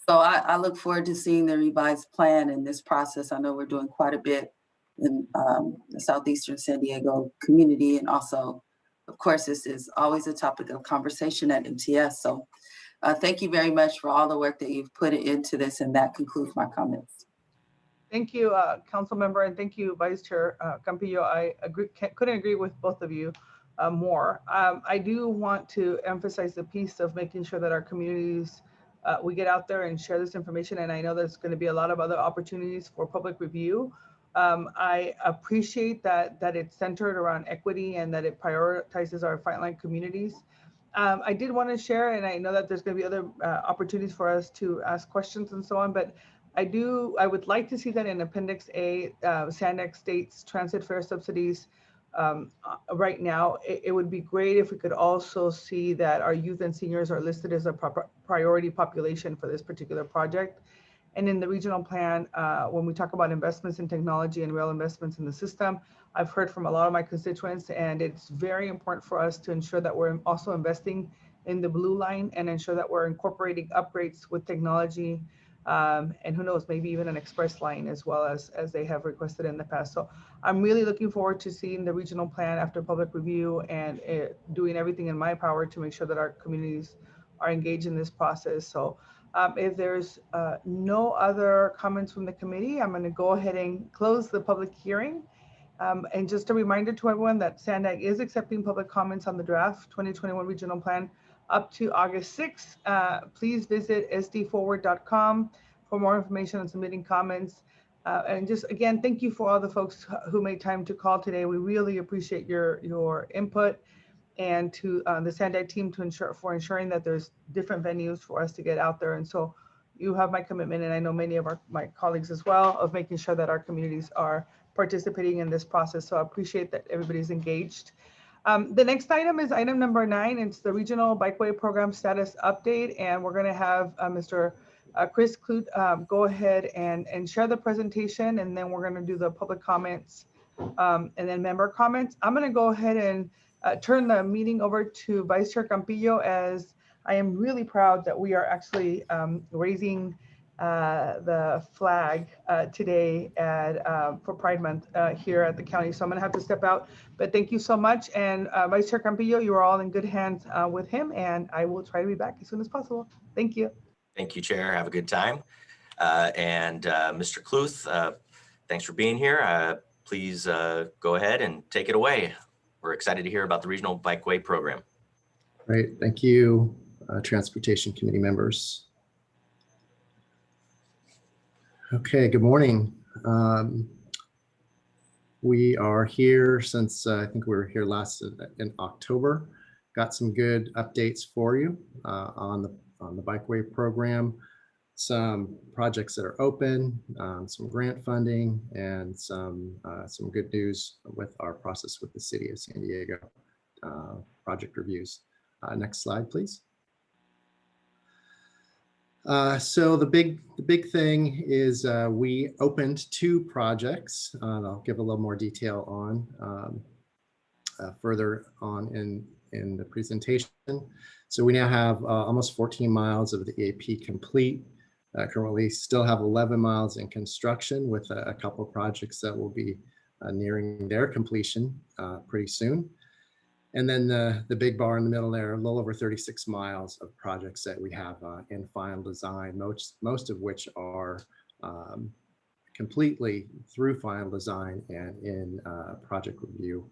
So I look forward to seeing the revised plan in this process. I know we're doing quite a bit in the Southeastern San Diego community. And also, of course, this is always a topic of conversation at MTS. So Thank you very much for all the work that you've put into this, and that concludes my comments. Thank you, Council Member, and thank you, Vice Chair Campillo. I couldn't agree with both of you more. I do want to emphasize the piece of making sure that our communities, we get out there and share this information, and I know there's going to be a lot of other opportunities for public review. I appreciate that it's centered around equity and that it prioritizes our frontline communities. I did want to share, and I know that there's going to be other opportunities for us to ask questions and so on, but I would like to see that in Appendix A, SANDAG states transit fare subsidies. Right now, it would be great if we could also see that our youth and seniors are listed as a priority population for this particular project. And in the regional plan, when we talk about investments in technology and real investments in the system, I've heard from a lot of my constituents, and it's very important for us to ensure that we're also investing in the blue line and ensure that we're incorporating upgrades with technology, and who knows, maybe even an express line as well as they have requested in the past. So I'm really looking forward to seeing the regional plan after public review and doing everything in my power to make sure that our communities are engaged in this process. So if there's no other comments from the committee, I'm going to go ahead and close the public hearing. And just a reminder to everyone that SANDAG is accepting public comments on the draft 2021 regional plan up to August 6th. Please visit sdforward.com for more information on submitting comments. And just again, thank you for all the folks who made time to call today. We really appreciate your input, and to the SANDAG team for ensuring that there's different venues for us to get out there. And so you have my commitment, and I know many of my colleagues as well, of making sure that our communities are participating in this process. So I appreciate that everybody's engaged. The next item is item number 9. It's the Regional Bikeway Program Status Update. And we're going to have Mr. Chris Clute go ahead and share the presentation. And then we're going to do the public comments and then member comments. I'm going to go ahead and turn the meeting over to Vice Chair Campillo, as I am really proud that we are actually raising the flag today for Pride Month here at the county. So I'm going to have to step out, but thank you so much. And Vice Chair Campillo, you are all in good hands with him, and I will try to be back as soon as possible. Thank you. Thank you, Chair. Have a good time. And Mr. Cluth, thanks for being here. Please go ahead and take it away. We're excited to hear about the Regional Bikeway Program. Great, thank you, Transportation Committee members. Okay, good morning. We are here since I think we were here last in October. Got some good updates for you on the Bikeway program. Some projects that are open, some grant funding, and some good news with our process with the City of San Diego project reviews. Next slide, please. So the big thing is we opened 2 projects. I'll give a little more detail on further on in the presentation. So we now have almost 14 miles of the EAP complete. Currently still have 11 miles in construction, with a couple of projects that will be nearing their completion pretty soon. And then the big bar in the middle there, a little over 36 miles of projects that we have in final design, most of which are completely through final design and in project review,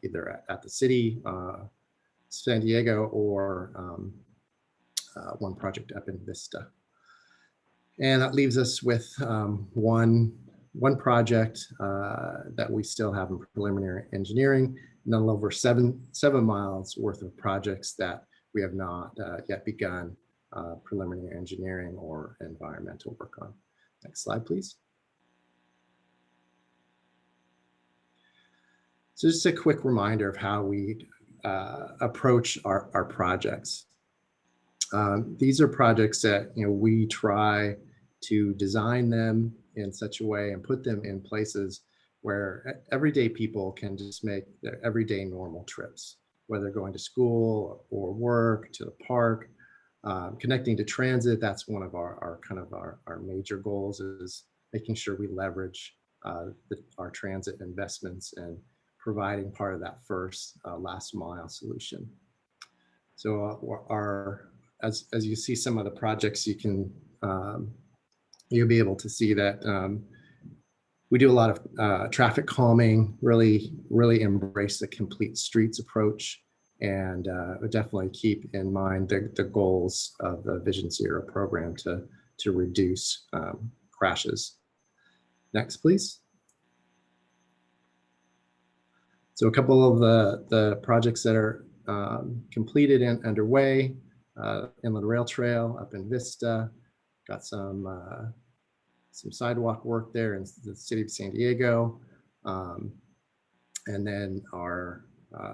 either at the city, San Diego, or one project up in Vista. And that leaves us with one project that we still have in preliminary engineering, and a little over seven miles worth of projects that we have not yet begun preliminary engineering or environmental work on. Next slide, please. So just a quick reminder of how we approach our projects. These are projects that we try to design them in such a way and put them in places where everyday people can just make their everyday normal trips, whether going to school or work, to the park, connecting to transit. That's one of our major goals, is making sure we leverage our transit investments and providing part of that first last mile solution. So our as you see some of the projects, you can you'll be able to see that we do a lot of traffic calming, really embrace the complete streets approach, and definitely keep in mind the goals of the Vision Zero program to reduce crashes. Next, please. So a couple of the projects that are completed and underway, Inland Rail Trail up in Vista, got some sidewalk work there in the city of San Diego. And then our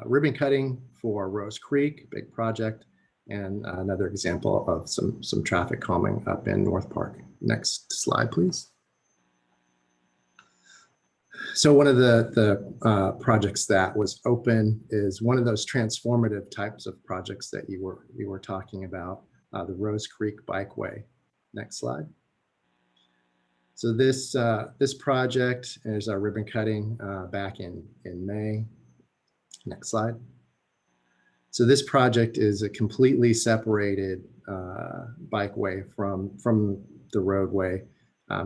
ribbon cutting for Rose Creek, big project, and another example of some traffic calming up in North Park. Next slide, please. So one of the projects that was open is one of those transformative types of projects that you were talking about, the Rose Creek Bikeway. Next slide. So this project is our ribbon cutting back in May. Next slide. So this project is a completely separated bikeway from the roadway,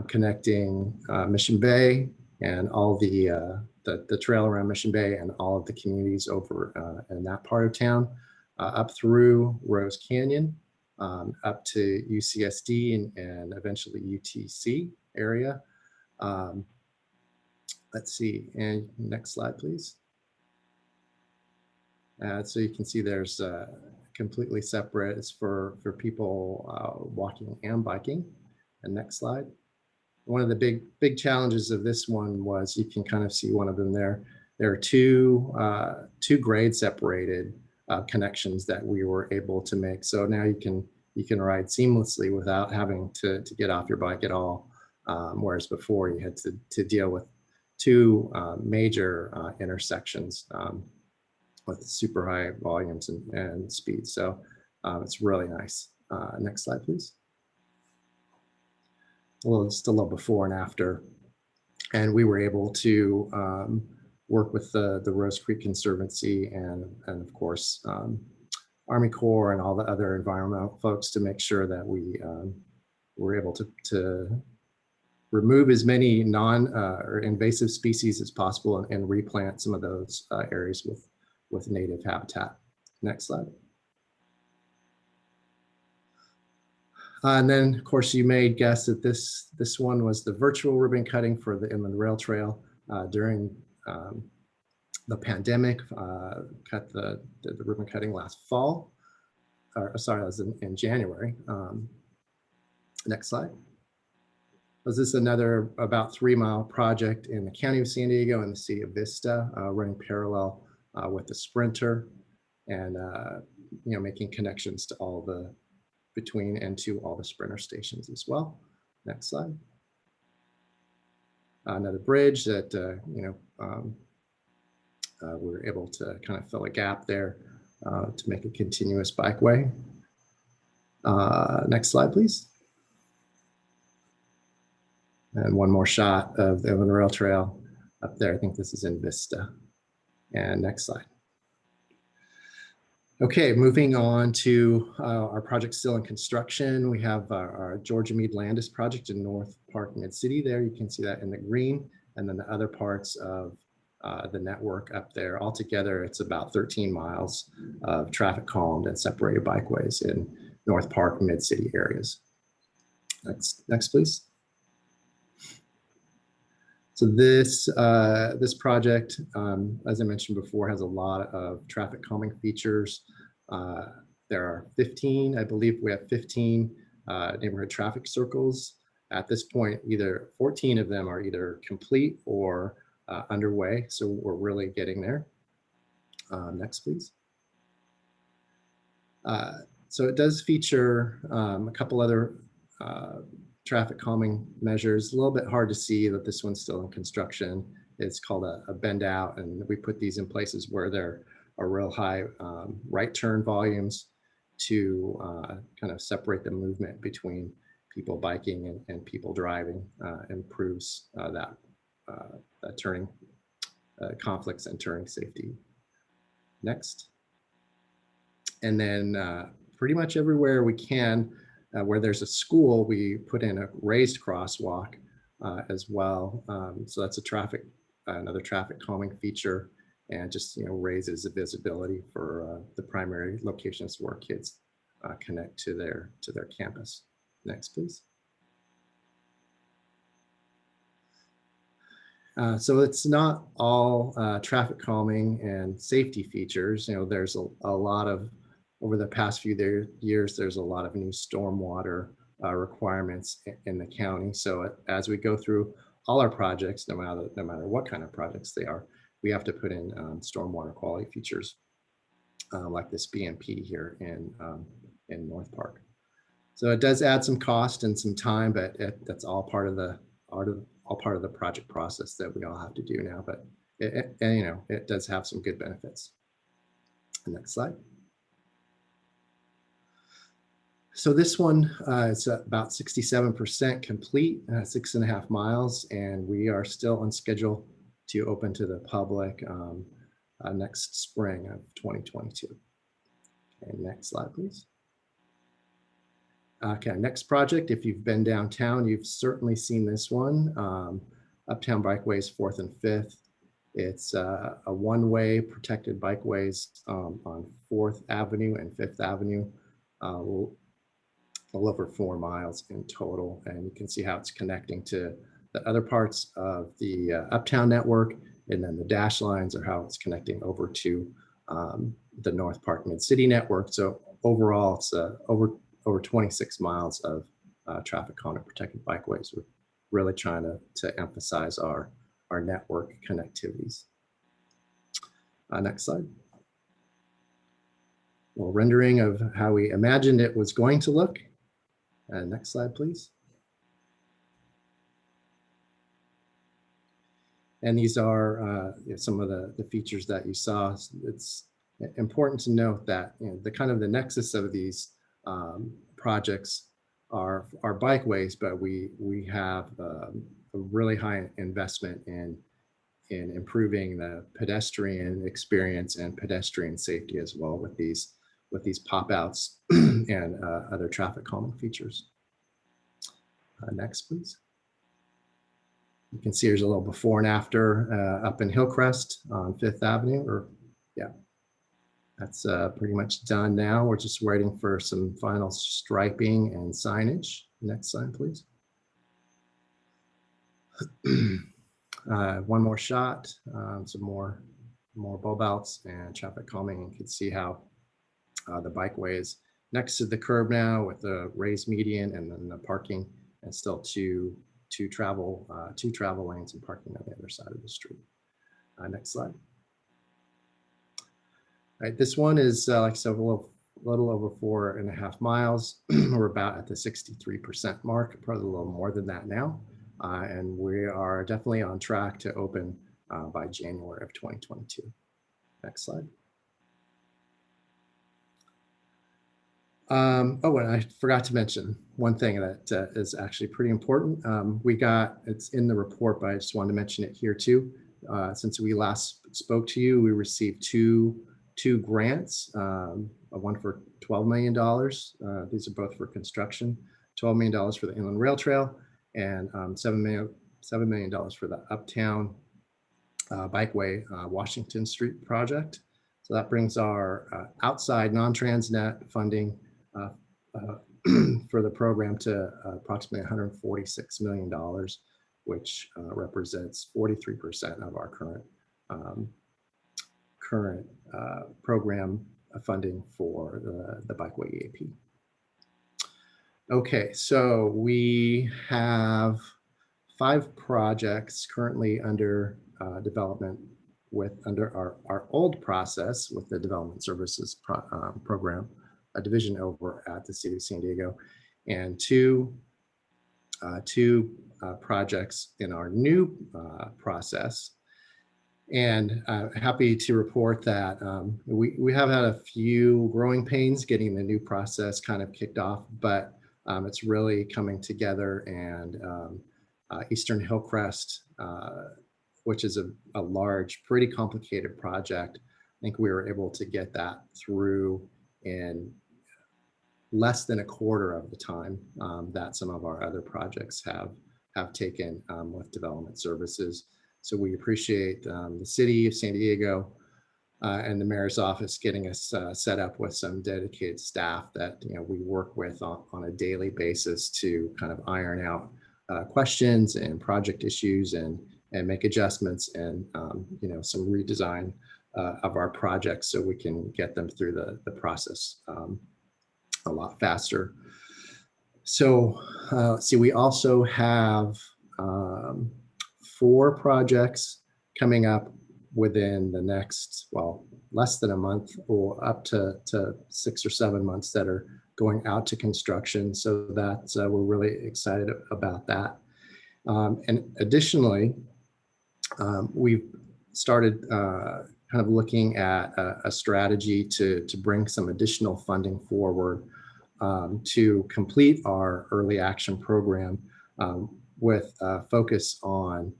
connecting Mission Bay and all the trail around Mission Bay and all of the communities over in that part of town, up through Rose Canyon, up to UCSD and eventually UTC area. Let's see, and next slide, please. So you can see there's completely separate. It's for people walking and biking. And next slide. One of the big challenges of this one was, you can kind of see one of them there. There are two grade separated connections that we were able to make. So now you can ride seamlessly without having to get off your bike at all. Whereas before you had to deal with two major intersections with super high volumes and speed. So it's really nice. Next slide, please. Just a little before and after. And we were able to work with the Rose Creek Conservancy and of course, Army Corps and all the other environmental folks to make sure that we were able to remove as many or invasive species as possible and replant some of those areas with native habitat. Next slide. And then, of course, you may guess that this one was the virtual ribbon cutting for the Inland Rail Trail during the pandemic. Cut the ribbon cutting last fall. Sorry, that was in January. Next slide. This is another about 3-mile project in the county of San Diego and the city of Vista, running parallel with the Sprinter, and making connections to all the between and to all the Sprinter stations as well. Next slide. Another bridge that we were able to kind of fill a gap there to make a continuous bikeway. Next slide, please. And one more shot of the Inland Rail Trail up there. I think this is in Vista. And next slide. Okay, moving on to our project still in construction. We have our Georgia Meade Landis project in North Park Mid-City there. You can see that in the green, and then the other parts of the network up there. Altogether, it's about 13 miles of traffic calmed and separated bikeways in North Park Mid-City areas. Next, please. So this project, as I mentioned before, has a lot of traffic calming features. There are 15, I believe we have 15 neighborhood traffic circles. At this point, either 14 of them are either complete or underway. So we're really getting there. Next, please. So it does feature a couple other traffic calming measures. A little bit hard to see that this one's still in construction. It's called a bend out, and we put these in places where there are real high right turn volumes to kind of separate the movement between people biking and people driving. Improves that turning conflicts and turning safety. Next. And then pretty much everywhere we can. Where there's a school, we put in a raised crosswalk as well. So that's another traffic calming feature, and just raises the visibility for the primary locations where kids connect to their campus. Next, please. So it's not all traffic calming and safety features. There's a lot of, over the past few years, there's a lot of new stormwater requirements in the county. So as we go through all our projects, no matter what kind of projects they are, we have to put in stormwater quality features like this BMP here in North Park. So it does add some cost and some time, but that's all part of the project process that we all have to do now. But it does have some good benefits. Next slide. So this one is about 67% complete, 6.5 miles, and we are still on schedule to open to the public next spring of 2022. And next slide, please. Okay, next project. If you've been downtown, you've certainly seen this one. Uptown Bikeways 4th and 5th. It's a one-way protected bikeways on 4th Avenue and 5th Avenue. A little over 4 miles in total, and you can see how it's connecting to the other parts of the Uptown network, and then the dash lines are how it's connecting over to the North Park Mid-City network. So overall, it's over 26 miles of traffic calm and protected bikeways. We're really trying to emphasize our network connectivities. Next slide. Well, rendering of how we imagined it was going to look. Next slide, please. And these are some of the features that you saw. It's important to note that the kind of the nexus of these projects are bikeways, but we have a really high investment in improving the pedestrian experience and pedestrian safety as well with these pop-outs and other traffic calming features. Next, please. You can see there's a little before and after up in Hillcrest on 5th Avenue, that's pretty much done now. We're just waiting for some final striping and signage. Next slide, please. One more shot, some more bulb outs and traffic calming. You can see how the bikeway is next to the curb now with the raised median, and then the parking, and still two travel lanes and parking on the other side of the street. Next slide. All right, this one is like I said, a little over 4.5 miles. We're about at the 63% mark, probably a little more than that now. And we are definitely on track to open by January of 2022. Next slide. Oh, and I forgot to mention one thing that is actually pretty important. It's in the report, but I just wanted to mention it here too. Since we last spoke to you, we received two grants, one for $12 million. These are both for construction, $12 million for the Inland Rail Trail, and $7 million for the Uptown Bikeway Washington Street project. So that brings our outside non-transnet funding for the program to approximately $146 million, which represents 43% of our current program funding for the Bikeway EAP. Okay, so we have 5 projects currently under development under our old process with the Development Services program, a division over at the City of San Diego, and two projects in our new process. And happy to report that we have had a few growing pains getting the new process kind of kicked off, but it's really coming together. And Eastern Hillcrest, which is a large, pretty complicated project, I think we were able to get that through in less than a quarter of the time that some of our other projects have taken with development services. So we appreciate the city of San Diego and the mayor's office getting us set up with some dedicated staff that we work with on a daily basis to kind of iron out questions and project issues and make adjustments and some redesign of our projects so we can get them through the process a lot faster. So let's see, we also have 4 projects coming up within the next, well, less than a month or up to 6 or 7 months that are going out to construction. So that we're really excited about that. And additionally, we've started kind of looking at a strategy to bring some additional funding forward to complete our early action program with a focus on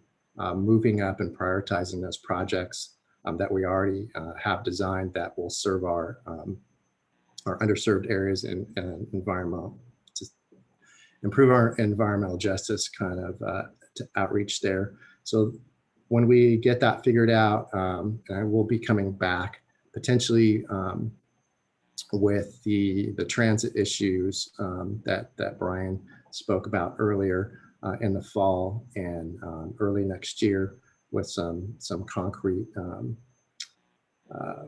moving up and prioritizing those projects that we already have designed that will serve our underserved areas and environmental, to improve our environmental justice kind of to outreach there. So when we get that figured out, and we'll be coming back potentially with the transit issues that Brian spoke about earlier in the fall and early next year with some concrete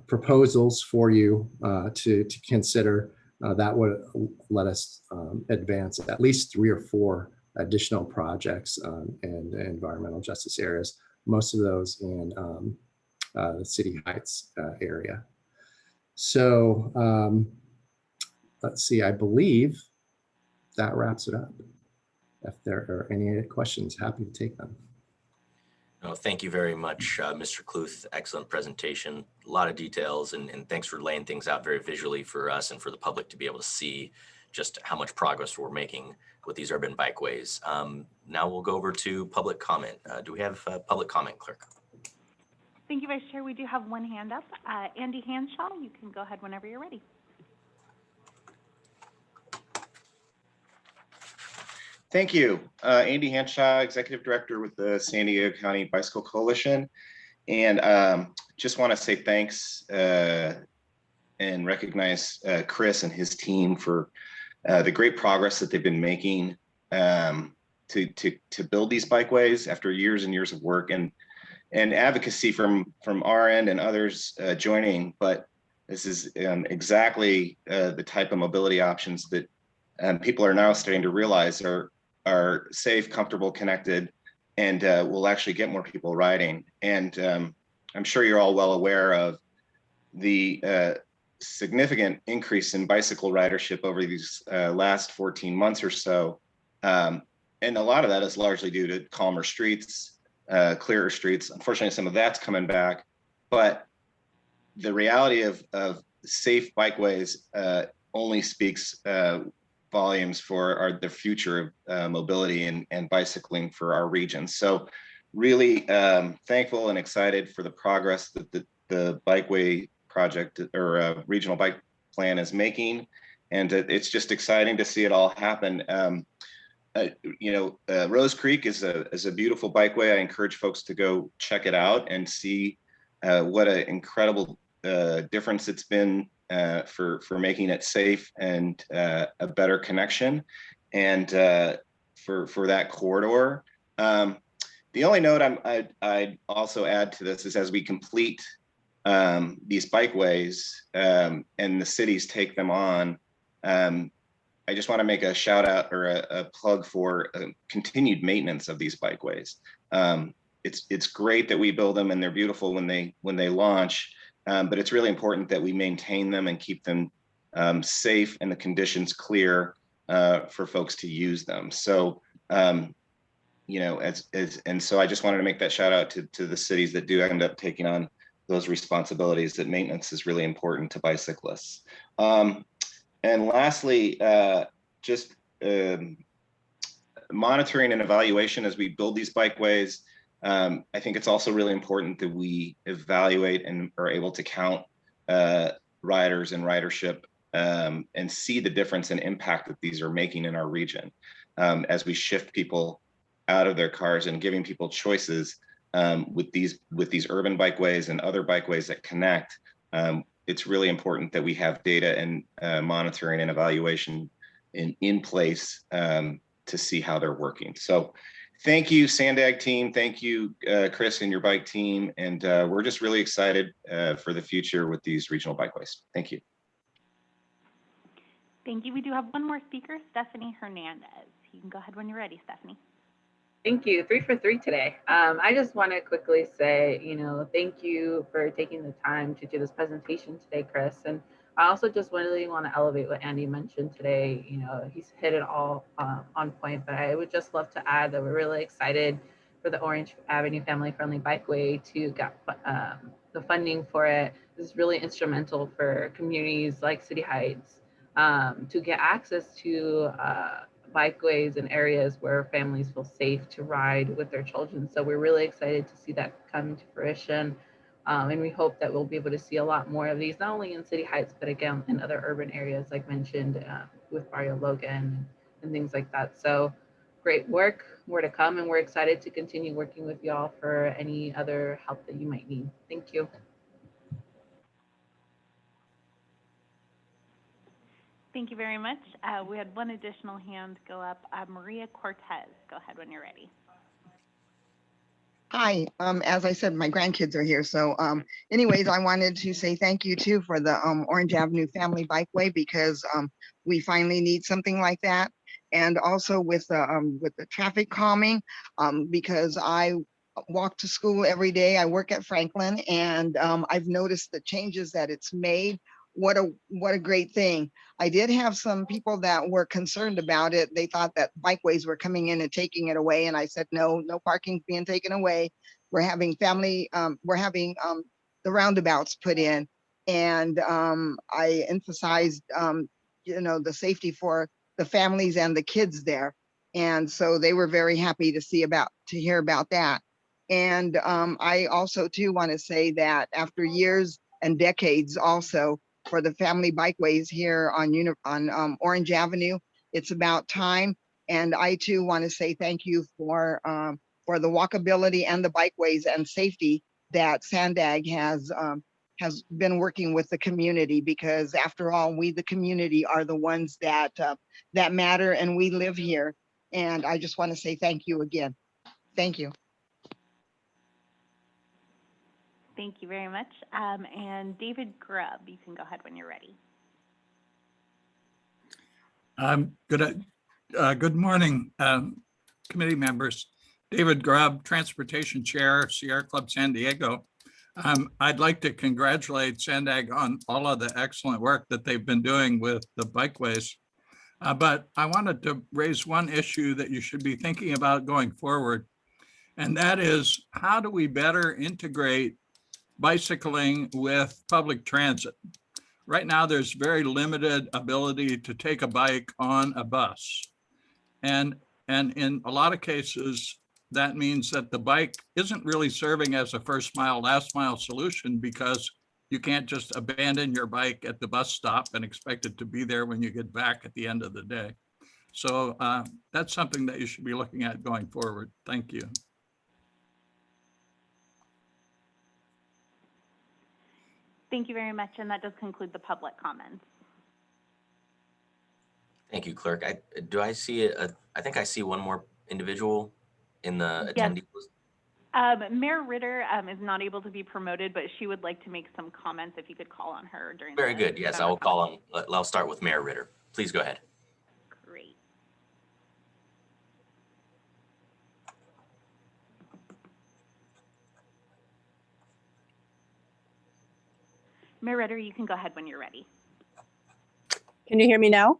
proposals for you to consider. That would let us advance at least 3 or 4 additional projects in the environmental justice areas, most of those in the City Heights area. So let's see, I believe that wraps it up. If there are any questions, happy to take them. No, thank you very much, Mr. Kluth. Excellent presentation, a lot of details, and thanks for laying things out very visually for us and for the public to be able to see just how much progress we're making with these urban bikeways. Now we'll go over to public comment. Do we have public comment, clerk? Thank you, Vice Chair. We do have one hand up. Andy Hanshaw, you can go ahead whenever you're ready. Thank you. Andy Hanshaw, Executive Director with the San Diego County Bicycle Coalition. And just want to say thanks and recognize Chris and his team for the great progress that they've been making to build these bikeways after years and years of work and advocacy from our end and others joining. But this is exactly the type of mobility options that people are now starting to realize are safe, comfortable, connected, and will actually get more people riding. And I'm sure you're all well aware of the significant increase in bicycle ridership over these last 14 months or so. And a lot of that is largely due to calmer streets, clearer streets. Unfortunately, some of that's coming back, but the reality of safe bikeways only speaks volumes for the future of mobility and bicycling for our region. So really thankful and excited for the progress that the Bikeway project or regional bike plan is making. And it's just exciting to see it all happen. Rose Creek is a beautiful bikeway. I encourage folks to go check it out and see what an incredible difference it's been for making it safe and a better connection, and for that corridor. The only note I'd also add to this is as we complete these bikeways and the cities take them on, I just want to make a shout out or a plug for continued maintenance of these bikeways. It's great that we build them and they're beautiful when they launch, but it's really important that we maintain them and keep them safe and the conditions clear for folks to use them. So, and so I just wanted to make that shout out to the cities that do end up taking on those responsibilities, that maintenance is really important to bicyclists. And lastly, just monitoring and evaluation as we build these bikeways. I think it's also really important that we evaluate and are able to count riders and ridership and see the difference and impact that these are making in our region as we shift people out of their cars and giving people choices with these urban bikeways and other bikeways that connect. It's really important that we have data and monitoring and evaluation in place to see how they're working. So thank you, SANDAG team. Thank you, Chris and your bike team. And we're just really excited for the future with these regional bikeways. Thank you. Thank you. We do have one more speaker, Stephanie Hernandez. You can go ahead when you're ready, Stephanie. Thank you. 3 for 3 today. I just want to quickly say, thank you for taking the time to do this presentation today, Chris. And I also just really want to elevate what Andy mentioned today. He's hit it all on point, but I would just love to add that we're really excited for the Orange Avenue Family Friendly Bikeway to get the funding for it. This is really instrumental for communities like City Heights to get access to bikeways and areas where families feel safe to ride with their children. So we're really excited to see that come to fruition. And we hope that we'll be able to see a lot more of these, not only in City Heights, but again, in other urban areas, like mentioned with Barrio Logan and things like that. So great work, more to come, and we're excited to continue working with y'all for any other help that you might need. Thank you. Thank you very much. We had one additional hand go up. Maria Cortez, go ahead when you're ready. Hi, as I said, my grandkids are here. So anyways, I wanted to say thank you too for the Orange Avenue Family Bikeway, because we finally need something like that. And also with the traffic calming, because I walk to school every day. I work at Franklin, and I've noticed the changes that it's made. What a great thing. I did have some people that were concerned about it. They thought that bikeways were coming in and taking it away. And I said, no parking's being taken away. We're having the roundabouts put in. And I emphasized, the safety for the families and the kids there. And so they were very happy to hear about that. And I also too want to say that after years and decades also, for the family bikeways here on Orange Avenue, it's about time. And I too want to say thank you for the walkability and the bikeways and safety that SANDAG has been working with the community, because after all, we the community are the ones that matter, and we live here. And I just want to say thank you again. Thank you. Thank you very much. And David Grubb, you can go ahead when you're ready. Good morning, committee members. David Grubb, Transportation Chair, Sierra Club San Diego. I'd like to congratulate SANDAG on all of the excellent work that they've been doing with the bikeways. But I wanted to raise one issue that you should be thinking about going forward. And that is, how do we better integrate bicycling with public transit? Right now, there's very limited ability to take a bike on a bus. And in a lot of cases, that means that the bike isn't really serving as a first mile, last mile solution, because you can't just abandon your bike at the bus stop and expect it to be there when you get back at the end of the day. So that's something that you should be looking at going forward. Thank you. Thank you very much, and that does conclude the public comments. Thank you, Clerk. Do I see I think I see one more individual in the attendee list. Mayor Ritter is not able to be promoted, but she would like to make some comments. If you could call on her during. Very good. Yes, I will call on. I'll start with Mayor Ritter. Please go ahead. Great. Mayor Ritter, you can go ahead when you're ready. Can you hear me now?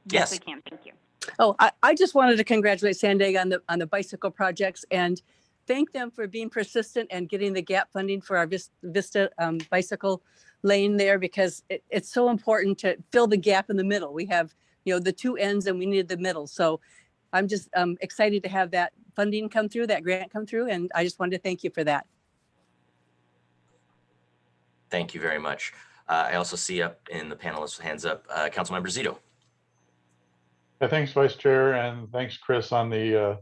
Yes, we can. Thank you. Oh, I just wanted to congratulate SANDAG on the bicycle projects and thank them for being persistent and getting the gap funding for our Vista bicycle lane there, because it's so important to fill the gap in the middle. We have, the two ends and we need the middle. So I'm just excited to have that funding come through, that grant come through, and I just wanted to thank you for that. Thank you very much. I also see up in the panelists with hands up, Councilmember Zito. Yeah, thanks, Vice Chair, and thanks, Chris, on the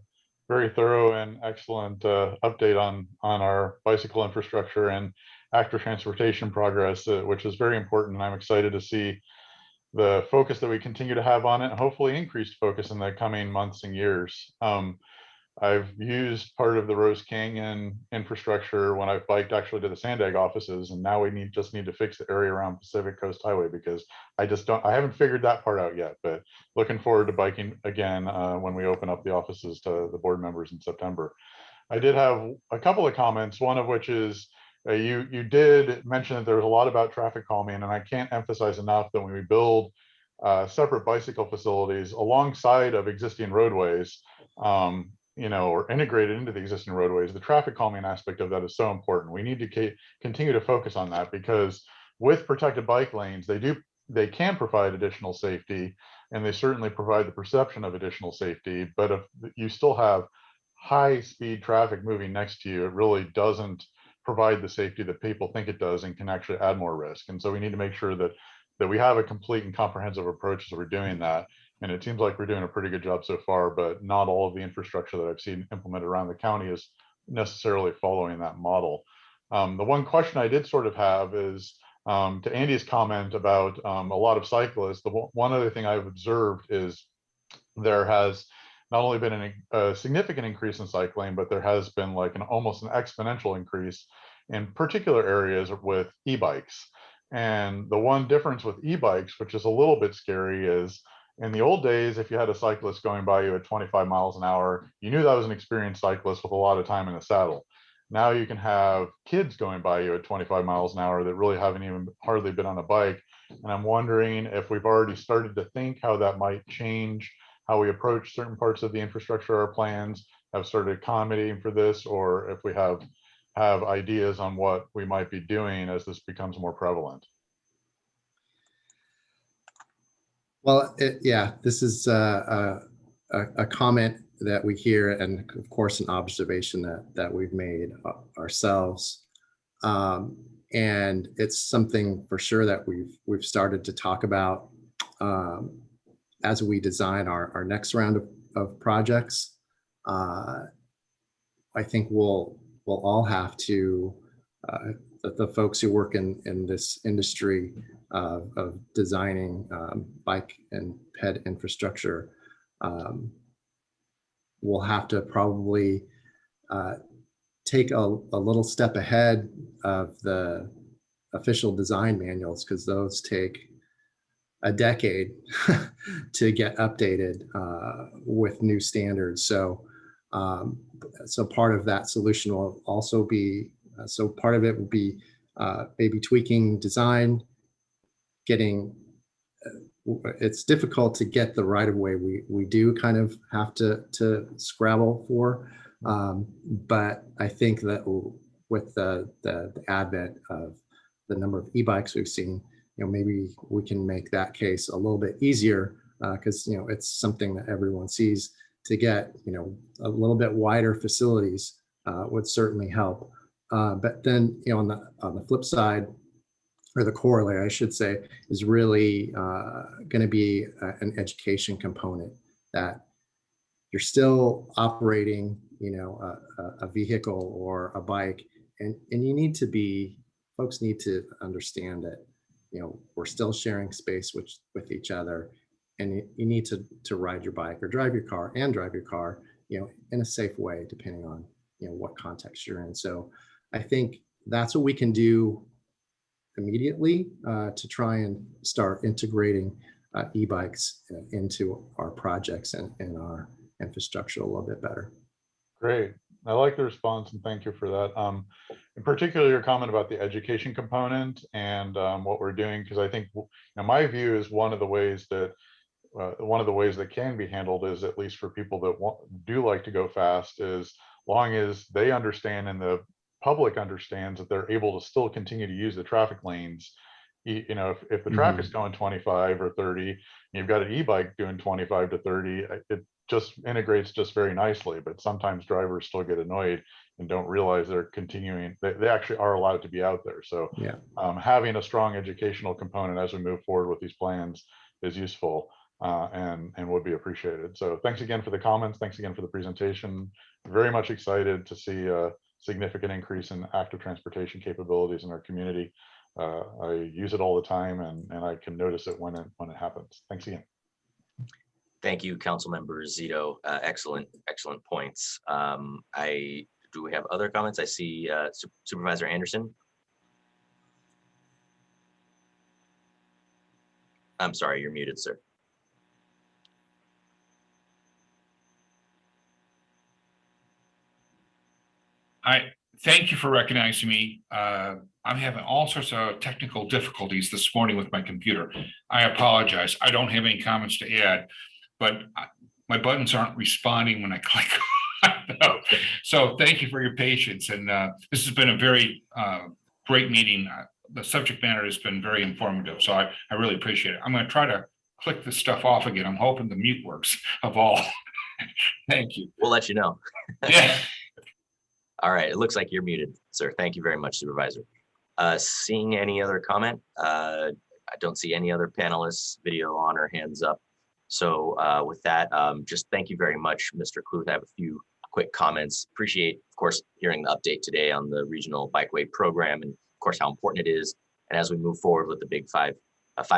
very thorough and excellent update on our bicycle infrastructure and active transportation progress, which is very important. And I'm excited to see the focus that we continue to have on it, and hopefully increased focus in the coming months and years. I've used part of the Rose Canyon infrastructure when I've biked actually to the SANDAG offices, and now we just need to fix the area around Pacific Coast Highway because I haven't figured that part out yet, but looking forward to biking again when we open up the offices to the board members in September. I did have a couple of comments, one of which is you did mention that there was a lot about traffic calming, and I can't emphasize enough that when we build separate bicycle facilities alongside of existing roadways, or integrated into the existing roadways, the traffic calming aspect of that is so important. We need to continue to focus on that because with protected bike lanes, they can provide additional safety, and they certainly provide the perception of additional safety. But if you still have high speed traffic moving next to you, it really doesn't provide the safety that people think it does and can actually add more risk. And so we need to make sure that we have a complete and comprehensive approach as we're doing that. And it seems like we're doing a pretty good job so far, but not all of the infrastructure that I've seen implemented around the county is necessarily following that model. The one question I did sort of have is to Andy's comment about a lot of cyclists. The one other thing I've observed is there has not only been a significant increase in cycling, but there has been like almost an exponential increase in particular areas with e-bikes. And the one difference with e-bikes, which is a little bit scary, is in the old days, if you had a cyclist going by you at 25 miles an hour, you knew that was an experienced cyclist with a lot of time in the saddle. Now you can have kids going by you at 25 miles an hour that really haven't even hardly been on a bike. And I'm wondering if we've already started to think how that might change how we approach certain parts of the infrastructure, our plans have started accommodating for this, or if we have ideas on what we might be doing as this becomes more prevalent. Well, yeah, this is a comment that we hear, and of course, an observation that we've made ourselves. And it's something for sure that we've started to talk about as we design our next round of projects. I think we'll all have to, the folks who work in this industry of designing bike and ped infrastructure, will have to probably take a little step ahead of the official design manuals, because those take a decade to get updated with new standards. So part of that solution will also be, so part of it will be maybe tweaking design, getting, it's difficult to get the right of way. We do kind of have to scrabble for, but I think that with the advent of the number of e-bikes we've seen, maybe we can make that case a little bit easier, because it's something that everyone sees. To get a little bit wider facilities would certainly help. But then on the flip side, or the corollary, I should say, is really going to be an education component, that you're still operating a vehicle or a bike, and you need to be, folks need to understand that we're still sharing space with each other, and you need to ride your bike or drive your car in a safe way, depending on what context you're in. So I think that's what we can do immediately to try and start integrating e-bikes into our projects and our infrastructure a little bit better. Great. I like the response, and thank you for that. In particular, your comment about the education component and what we're doing, because I think my view is one of the ways that can be handled is, at least for people that do like to go fast, is long as they understand and the public understands that they're able to still continue to use the traffic lanes. If the traffic's going 25 or 30, and you've got an e-bike doing 25 to 30, just integrates just very nicely, but sometimes drivers still get annoyed and don't realize they're continuing, they actually are allowed to be out there. So Yeah. Having a strong educational component as we move forward with these plans is useful and would be appreciated. So thanks again for the comments. Thanks again for the presentation. Very much excited to see a significant increase in active transportation capabilities in our community. I use it all the time, and I can notice it when it happens. Thanks again. Thank you, Councilmember Zito. Excellent points. Do we have other comments? I see Supervisor Anderson. I'm sorry, you're muted, sir. Thank you for recognizing me. I'm having all sorts of technical difficulties this morning with my computer. I apologize. I don't have any comments to add, but my buttons aren't responding when I click. So thank you for your patience. And this has been a very great meeting. The subject matter has been very informative. So I really appreciate it. I'm going to try to click this stuff off again. I'm hoping the mute works of all. Thank you. We'll let you know. Yeah. All right, it looks like you're muted, sir. Thank you very much, Supervisor. Seeing any other comment? I don't see any other panelists, video on or hands up. So with that, just thank you very much, Mr. Kluth. I have a few quick comments. Appreciate, of course, hearing the update today on the regional Bikeway program and, of course, how important it is. And as we move forward with the big five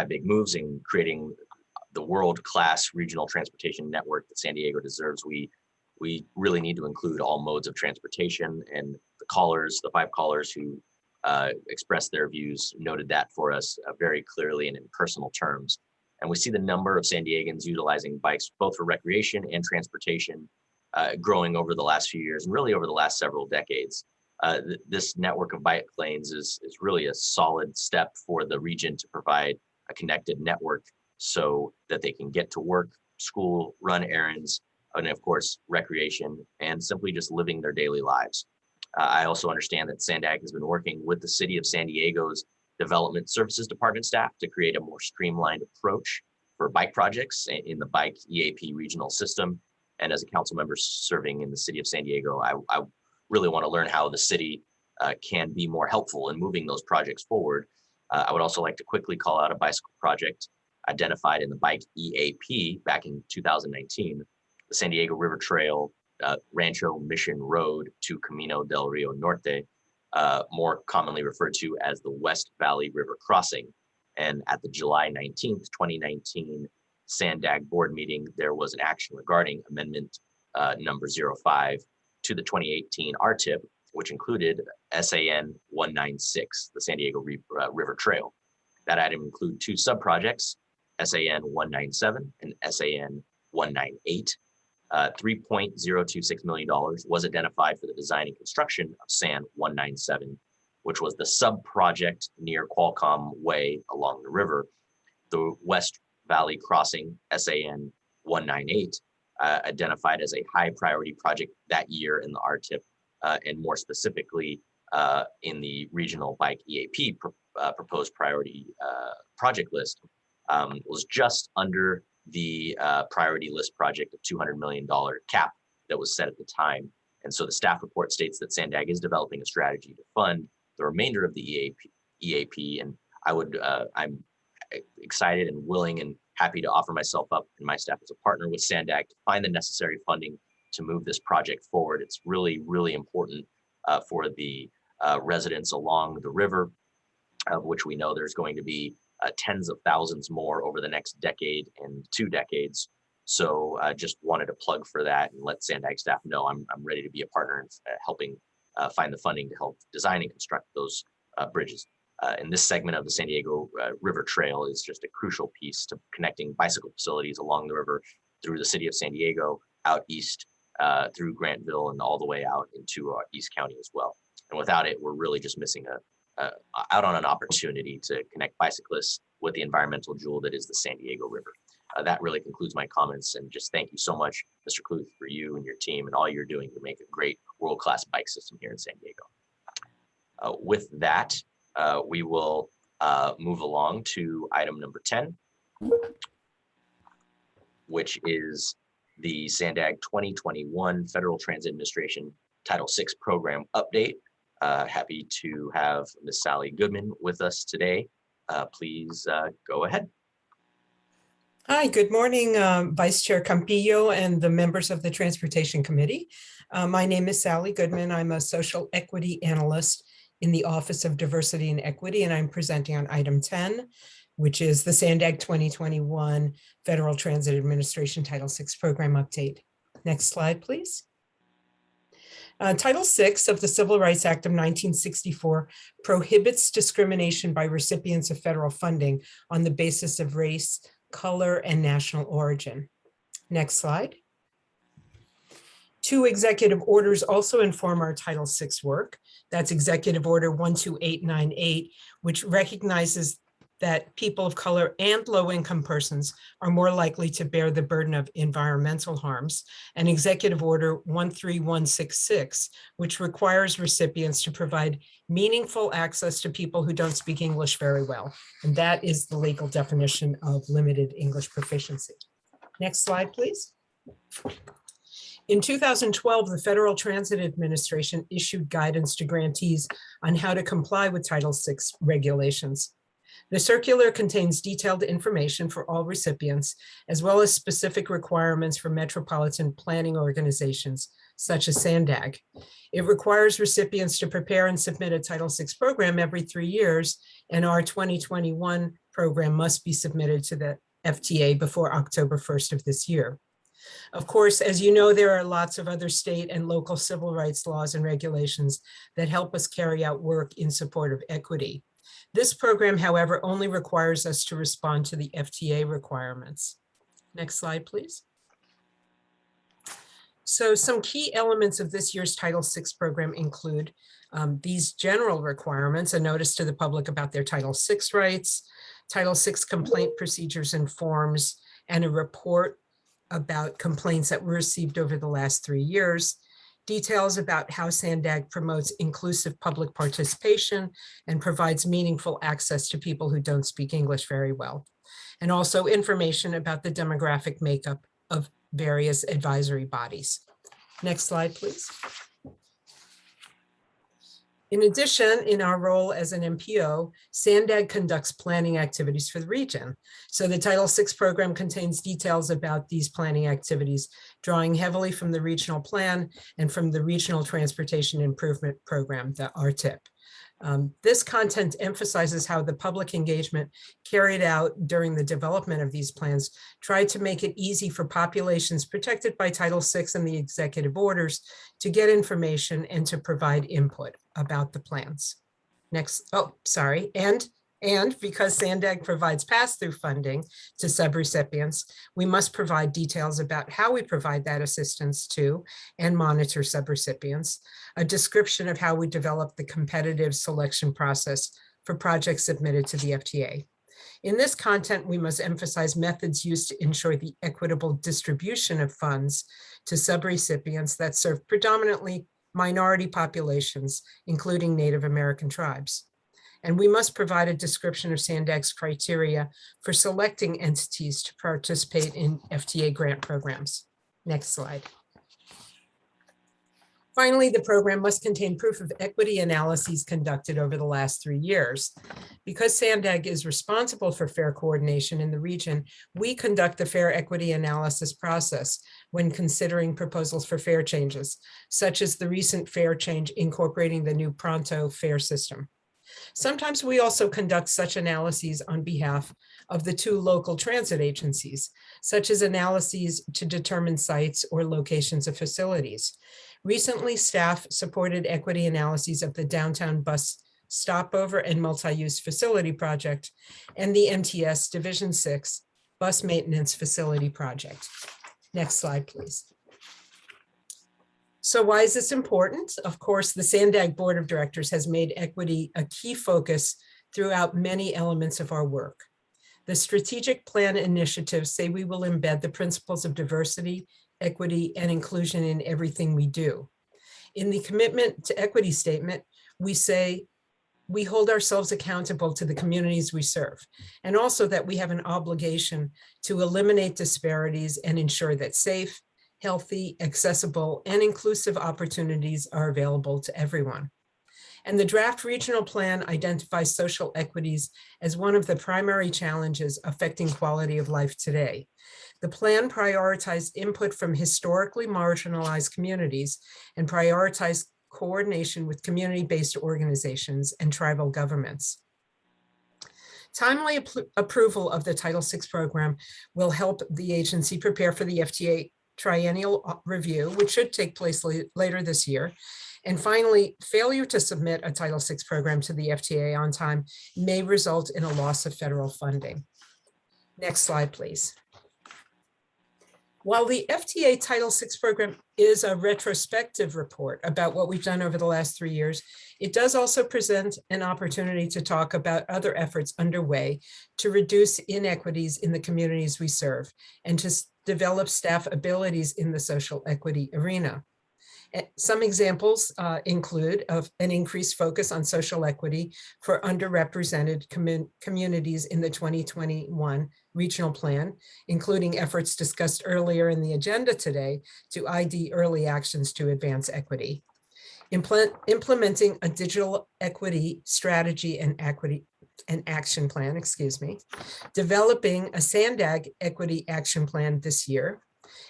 big moves in creating the world-class regional transportation network that San Diego deserves, we really need to include all modes of transportation, and the 5 callers who expressed their views noted that for us very clearly and in personal terms. And we see the number of San Diegans utilizing bikes both for recreation and transportation growing over the last few years and really over the last several decades. This network of bike lanes is really a solid step for the region to provide a connected network so that they can get to work, school, run errands, and of course, recreation, and simply just living their daily lives. I also understand that SANDAG has been working with the City of San Diego's Development Services Department staff to create a more streamlined approach for bike projects in the bike EAP regional system. And as a council member serving in the City of San Diego, I really want to learn how the city can be more helpful in moving those projects forward. I would also like to quickly call out a bicycle project identified in the bike EAP back in 2019. The San Diego River Trail, Rancho Mission Road to Camino del Rio Norte, more commonly referred to as the West Valley River Crossing. And at the July 19th, 2019 SANDAG board meeting, there was an action regarding amendment number 05 to the 2018 RTIP, which included SAN 196, the San Diego River Trail. That item included 2 sub-projects, SAN 197 and SAN 198. $3.026 million was identified for the design and construction of SAN 197, which was the sub-project near Qualcomm Way along the river. The West Valley Crossing, SAN 198, identified as a high priority project that year in the RTIP, and more specifically in the regional bike EAP proposed priority project list, was just under the priority list project of $200 million cap that was set at the time. And so the staff report states that SANDAG is developing a strategy to fund the remainder of the EAP. And I'm excited and willing and happy to offer myself up and my staff as a partner with SANDAG to find the necessary funding to move this project forward. It's really, really important for the residents along the river, of which we know there's going to be tens of thousands more over the next decade and 2 decades. So I just wanted to plug for that and let SANDAG staff know I'm ready to be a partner in helping find the funding to help design and construct those bridges. And this segment of the San Diego River Trail is just a crucial piece to connecting bicycle facilities along the river through the city of San Diego, out east through Grantville, and all the way out into East County as well. And without it, we're really just missing out on an opportunity to connect bicyclists with the environmental jewel that is the San Diego River. That really concludes my comments, and just thank you so much, Mr. Kluth, for you and your team and all you're doing to make a great world-class bike system here in San Diego. With that, we will move along to item number 10, which is the SANDAG 2021 Federal Transit Administration Title VI program update. Happy to have Ms. Sally Goodman with us today. Please go ahead. Hi, good morning, Vice Chair Campillo and the members of the Transportation Committee. My name is Sally Goodman. I'm a social equity analyst in the Office of Diversity and Equity, and I'm presenting on item 10, which is the SANDAG 2021 Federal Transit Administration Title VI program update. Next slide, please. Title VI of the Civil Rights Act of 1964 prohibits discrimination by recipients of federal funding on the basis of race, color, and national origin. Next slide. 2 executive orders also inform our Title VI work. That's Executive Order 12898, which recognizes that people of color and low-income persons are more likely to bear the burden of environmental harms, and Executive Order 13166, which requires recipients to provide meaningful access to people who don't speak English very well. And that is the legal definition of limited English proficiency. Next slide, please. In 2012, the Federal Transit Administration issued guidance to grantees on how to comply with Title VI regulations. The circular contains detailed information for all recipients, as well as specific requirements for metropolitan planning organizations, such as SANDAG. It requires recipients to prepare and submit a Title VI program every 3 years, and our 2021 program must be submitted to the FTA before October 1st of this year. Of course, as you know, there are lots of other state and local civil rights laws and regulations that help us carry out work in support of equity. This program, however, only requires us to respond to the FTA requirements. Next slide, please. So some key elements of this year's Title VI program include these general requirements: a notice to the public about their Title VI rights, Title VI complaint procedures and forms, and a report about complaints that were received over the last 3 years, details about how SANDAG promotes inclusive public participation and provides meaningful access to people who don't speak English very well, and also information about the demographic makeup of various advisory bodies. Next slide, please. In addition, in our role as an MPO, SANDAG conducts planning activities for the region. So the Title VI program contains details about these planning activities, drawing heavily from the regional plan and from the Regional Transportation Improvement Program, the RTIP. This content emphasizes how the public engagement carried out during the development of these plans tried to make it easy for populations protected by Title VI and the executive orders to get information and to provide input about the plans. Next, and because SANDAG provides pass-through funding to subrecipients, we must provide details about how we provide that assistance to and monitor subrecipients, a description of how we develop the competitive selection process for projects submitted to the FTA. In this content, we must emphasize methods used to ensure the equitable distribution of funds to subrecipients that serve predominantly minority populations, including Native American tribes. And we must provide a description of SANDAG's criteria for selecting entities to participate in FTA grant programs. Next slide. Finally, the program must contain proof of equity analyses conducted over the last 3 years. Because SANDAG is responsible for fair coordination in the region, we conduct the fair equity analysis process when considering proposals for fare changes, such as the recent fare change incorporating the new Pronto fare system. Sometimes we also conduct such analyses on behalf of the 2 local transit agencies, such as analyses to determine sites or locations of facilities. Recently, staff supported equity analyses of the downtown bus stopover and multi-use facility project and the MTS Division 6 bus maintenance facility project. Next slide, please. So why is this important? Of course, the SANDAG Board of Directors has made equity a key focus throughout many elements of our work. The strategic plan initiatives say we will embed the principles of diversity, equity, and inclusion in everything we do. In the commitment to equity statement, we say we hold ourselves accountable to the communities we serve, and also that we have an obligation to eliminate disparities and ensure that safe, healthy, accessible, and inclusive opportunities are available to everyone. And the draft regional plan identifies social equities as one of the primary challenges affecting quality of life today. The plan prioritized input from historically marginalized communities and prioritized coordination with community-based organizations and tribal governments. Timely approval of the Title VI program will help the agency prepare for the FTA triennial review, which should take place later this year. And finally, failure to submit a Title VI program to the FTA on time may result in a loss of federal funding. Next slide, please. While the FTA Title VI program is a retrospective report about what we've done over the last 3 years, it does also present an opportunity to talk about other efforts underway to reduce inequities in the communities we serve and to develop staff abilities in the social equity arena. Some examples include of an increased focus on social equity for underrepresented communities in the 2021 regional plan, including efforts discussed earlier in the agenda today to ID early actions to advance equity. Implementing a digital equity strategy and action plan, developing a SANDAG equity action plan this year,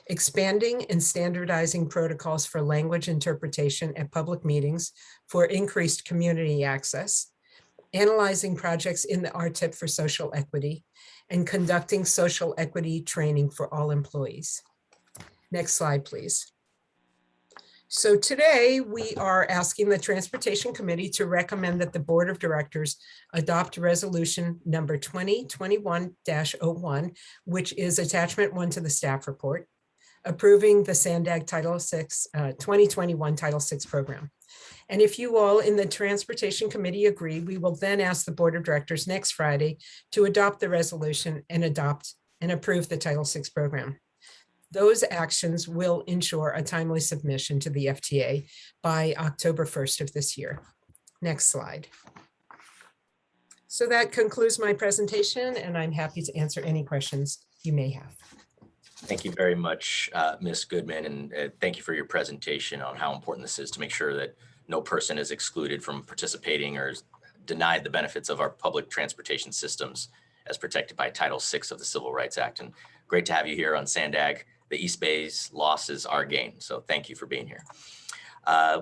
expanding and standardizing protocols for language interpretation at public meetings for increased community access, analyzing projects in the RTIP for social equity, and conducting social equity training for all employees. Next slide, please. So today we are asking the Transportation Committee to recommend that the Board of Directors adopt resolution number 2021-01, which is attachment 1 to the staff report, approving the SANDAG Title VI 2021 Title VI program. And if you all in the Transportation Committee agree, we will then ask the Board of Directors next Friday to adopt the resolution and adopt and approve the Title VI program. Those actions will ensure a timely submission to the FTA by October 1st of this year. Next slide. So that concludes my presentation, and I'm happy to answer any questions you may have. Thank you very much, Ms. Goodman, and thank you for your presentation on how important this is to make sure that no person is excluded from participating or is denied the benefits of our public transportation systems as protected by Title VI of the Civil Rights Act. And great to have you here on SANDAG. The East Bay's loss is our gain. So thank you for being here.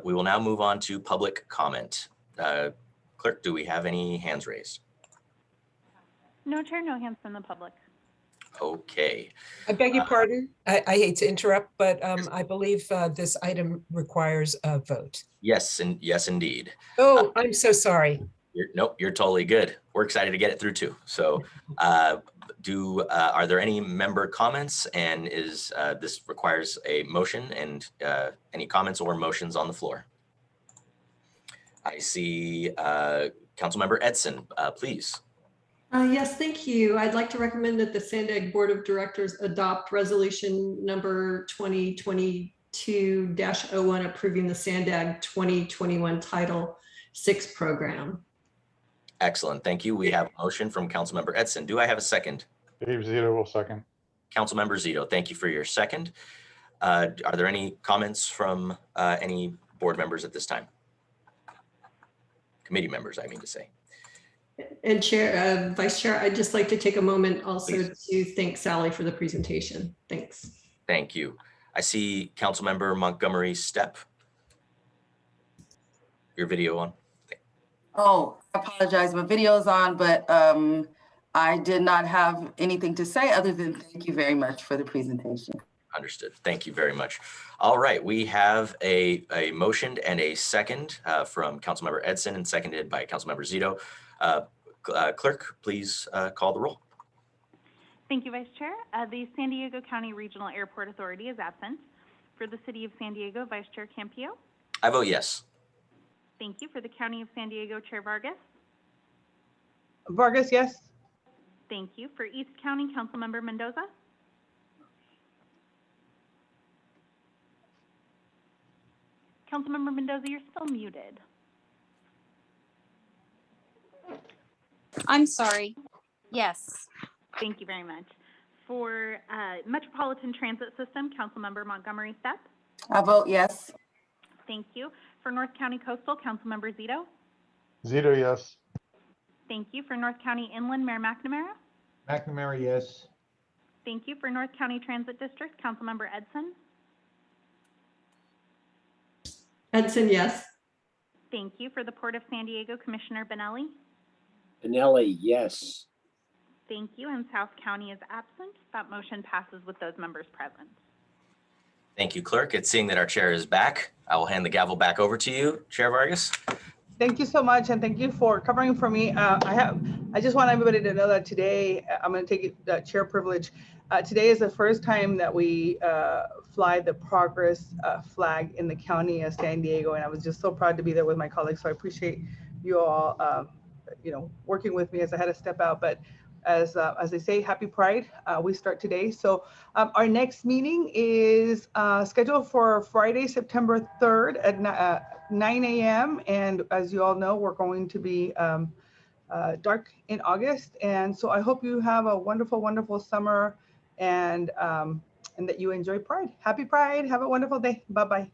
We will now move on to public comment. Clerk, do we have any hands raised? No, Chair, no hands from the public. Okay. I beg your pardon. I hate to interrupt, but I believe this item requires a vote. Yes, and yes, indeed. Oh, I'm so sorry. Nope, you're totally good. We're excited to get it through too. So are there any member comments, and is this requires a motion, and any comments or motions on the floor? I see Councilmember Edson, please. Yes, thank you. I'd like to recommend that the SANDAG Board of Directors adopt resolution number 2022-01 approving the SANDAG 2021 Title VI program. Excellent. Thank you. We have a motion from Councilmember Edson. Do I have a second? Dave Zito will second. Councilmember Zito, thank you for your second. Are there any comments from any board members at this time? Committee members, I mean to say. And Chair, Vice Chair, I'd just like to take a moment also Please. to thank Sally for the presentation. Thanks. Thank you. I see Councilmember Montgomery Stepp. Your video on. Oh, I apologize. My video's on, but I did not have anything to say other than thank you very much for the presentation. Understood. Thank you very much. All right, we have a motion and a second from Councilmember Edson and seconded by Councilmember Zito. Clerk, please call the roll. Thank you, Vice Chair. The San Diego County Regional Airport Authority is absent. For the City of San Diego, Vice Chair Campillo. I vote yes. Thank you. For the County of San Diego, Chair Vargas. Vargas, yes. Thank you. For East County, Councilmember Mendoza. Councilmember Mendoza, you're still muted. I'm sorry. Yes. Thank you very much. For Metropolitan Transit System, Councilmember Montgomery Stepp. I vote yes. Thank you. For North County Coastal, Councilmember Zito. Zito, yes. Thank you. For North County Inland, Mayor McNamara. McNamara, yes. Thank you. For North County Transit District, Councilmember Edson. Edson, yes. Thank you. For the Port of San Diego, Commissioner Benelli. Benelli, yes. Thank you. And South County is absent. That motion passes with those members present. Thank you, Clerk. It's seeing that our chair is back. I will hand the gavel back over to you, Chair Vargas. Thank you so much, and thank you for covering for me. I just want everybody to know that today, I'm going to take the chair privilege. Today is the first time that we fly the progress flag in the county of San Diego, and I was just so proud to be there with my colleagues. So I appreciate you all, working with me as I had to step out. But as they say, Happy Pride. We start today. So our next meeting is scheduled for Friday, September 3rd at 9 a.m. And as you all know, we're going to be dark in August. And so I hope you have a wonderful, wonderful summer and that you enjoy Pride. Happy Pride. Have a wonderful day. Bye-bye.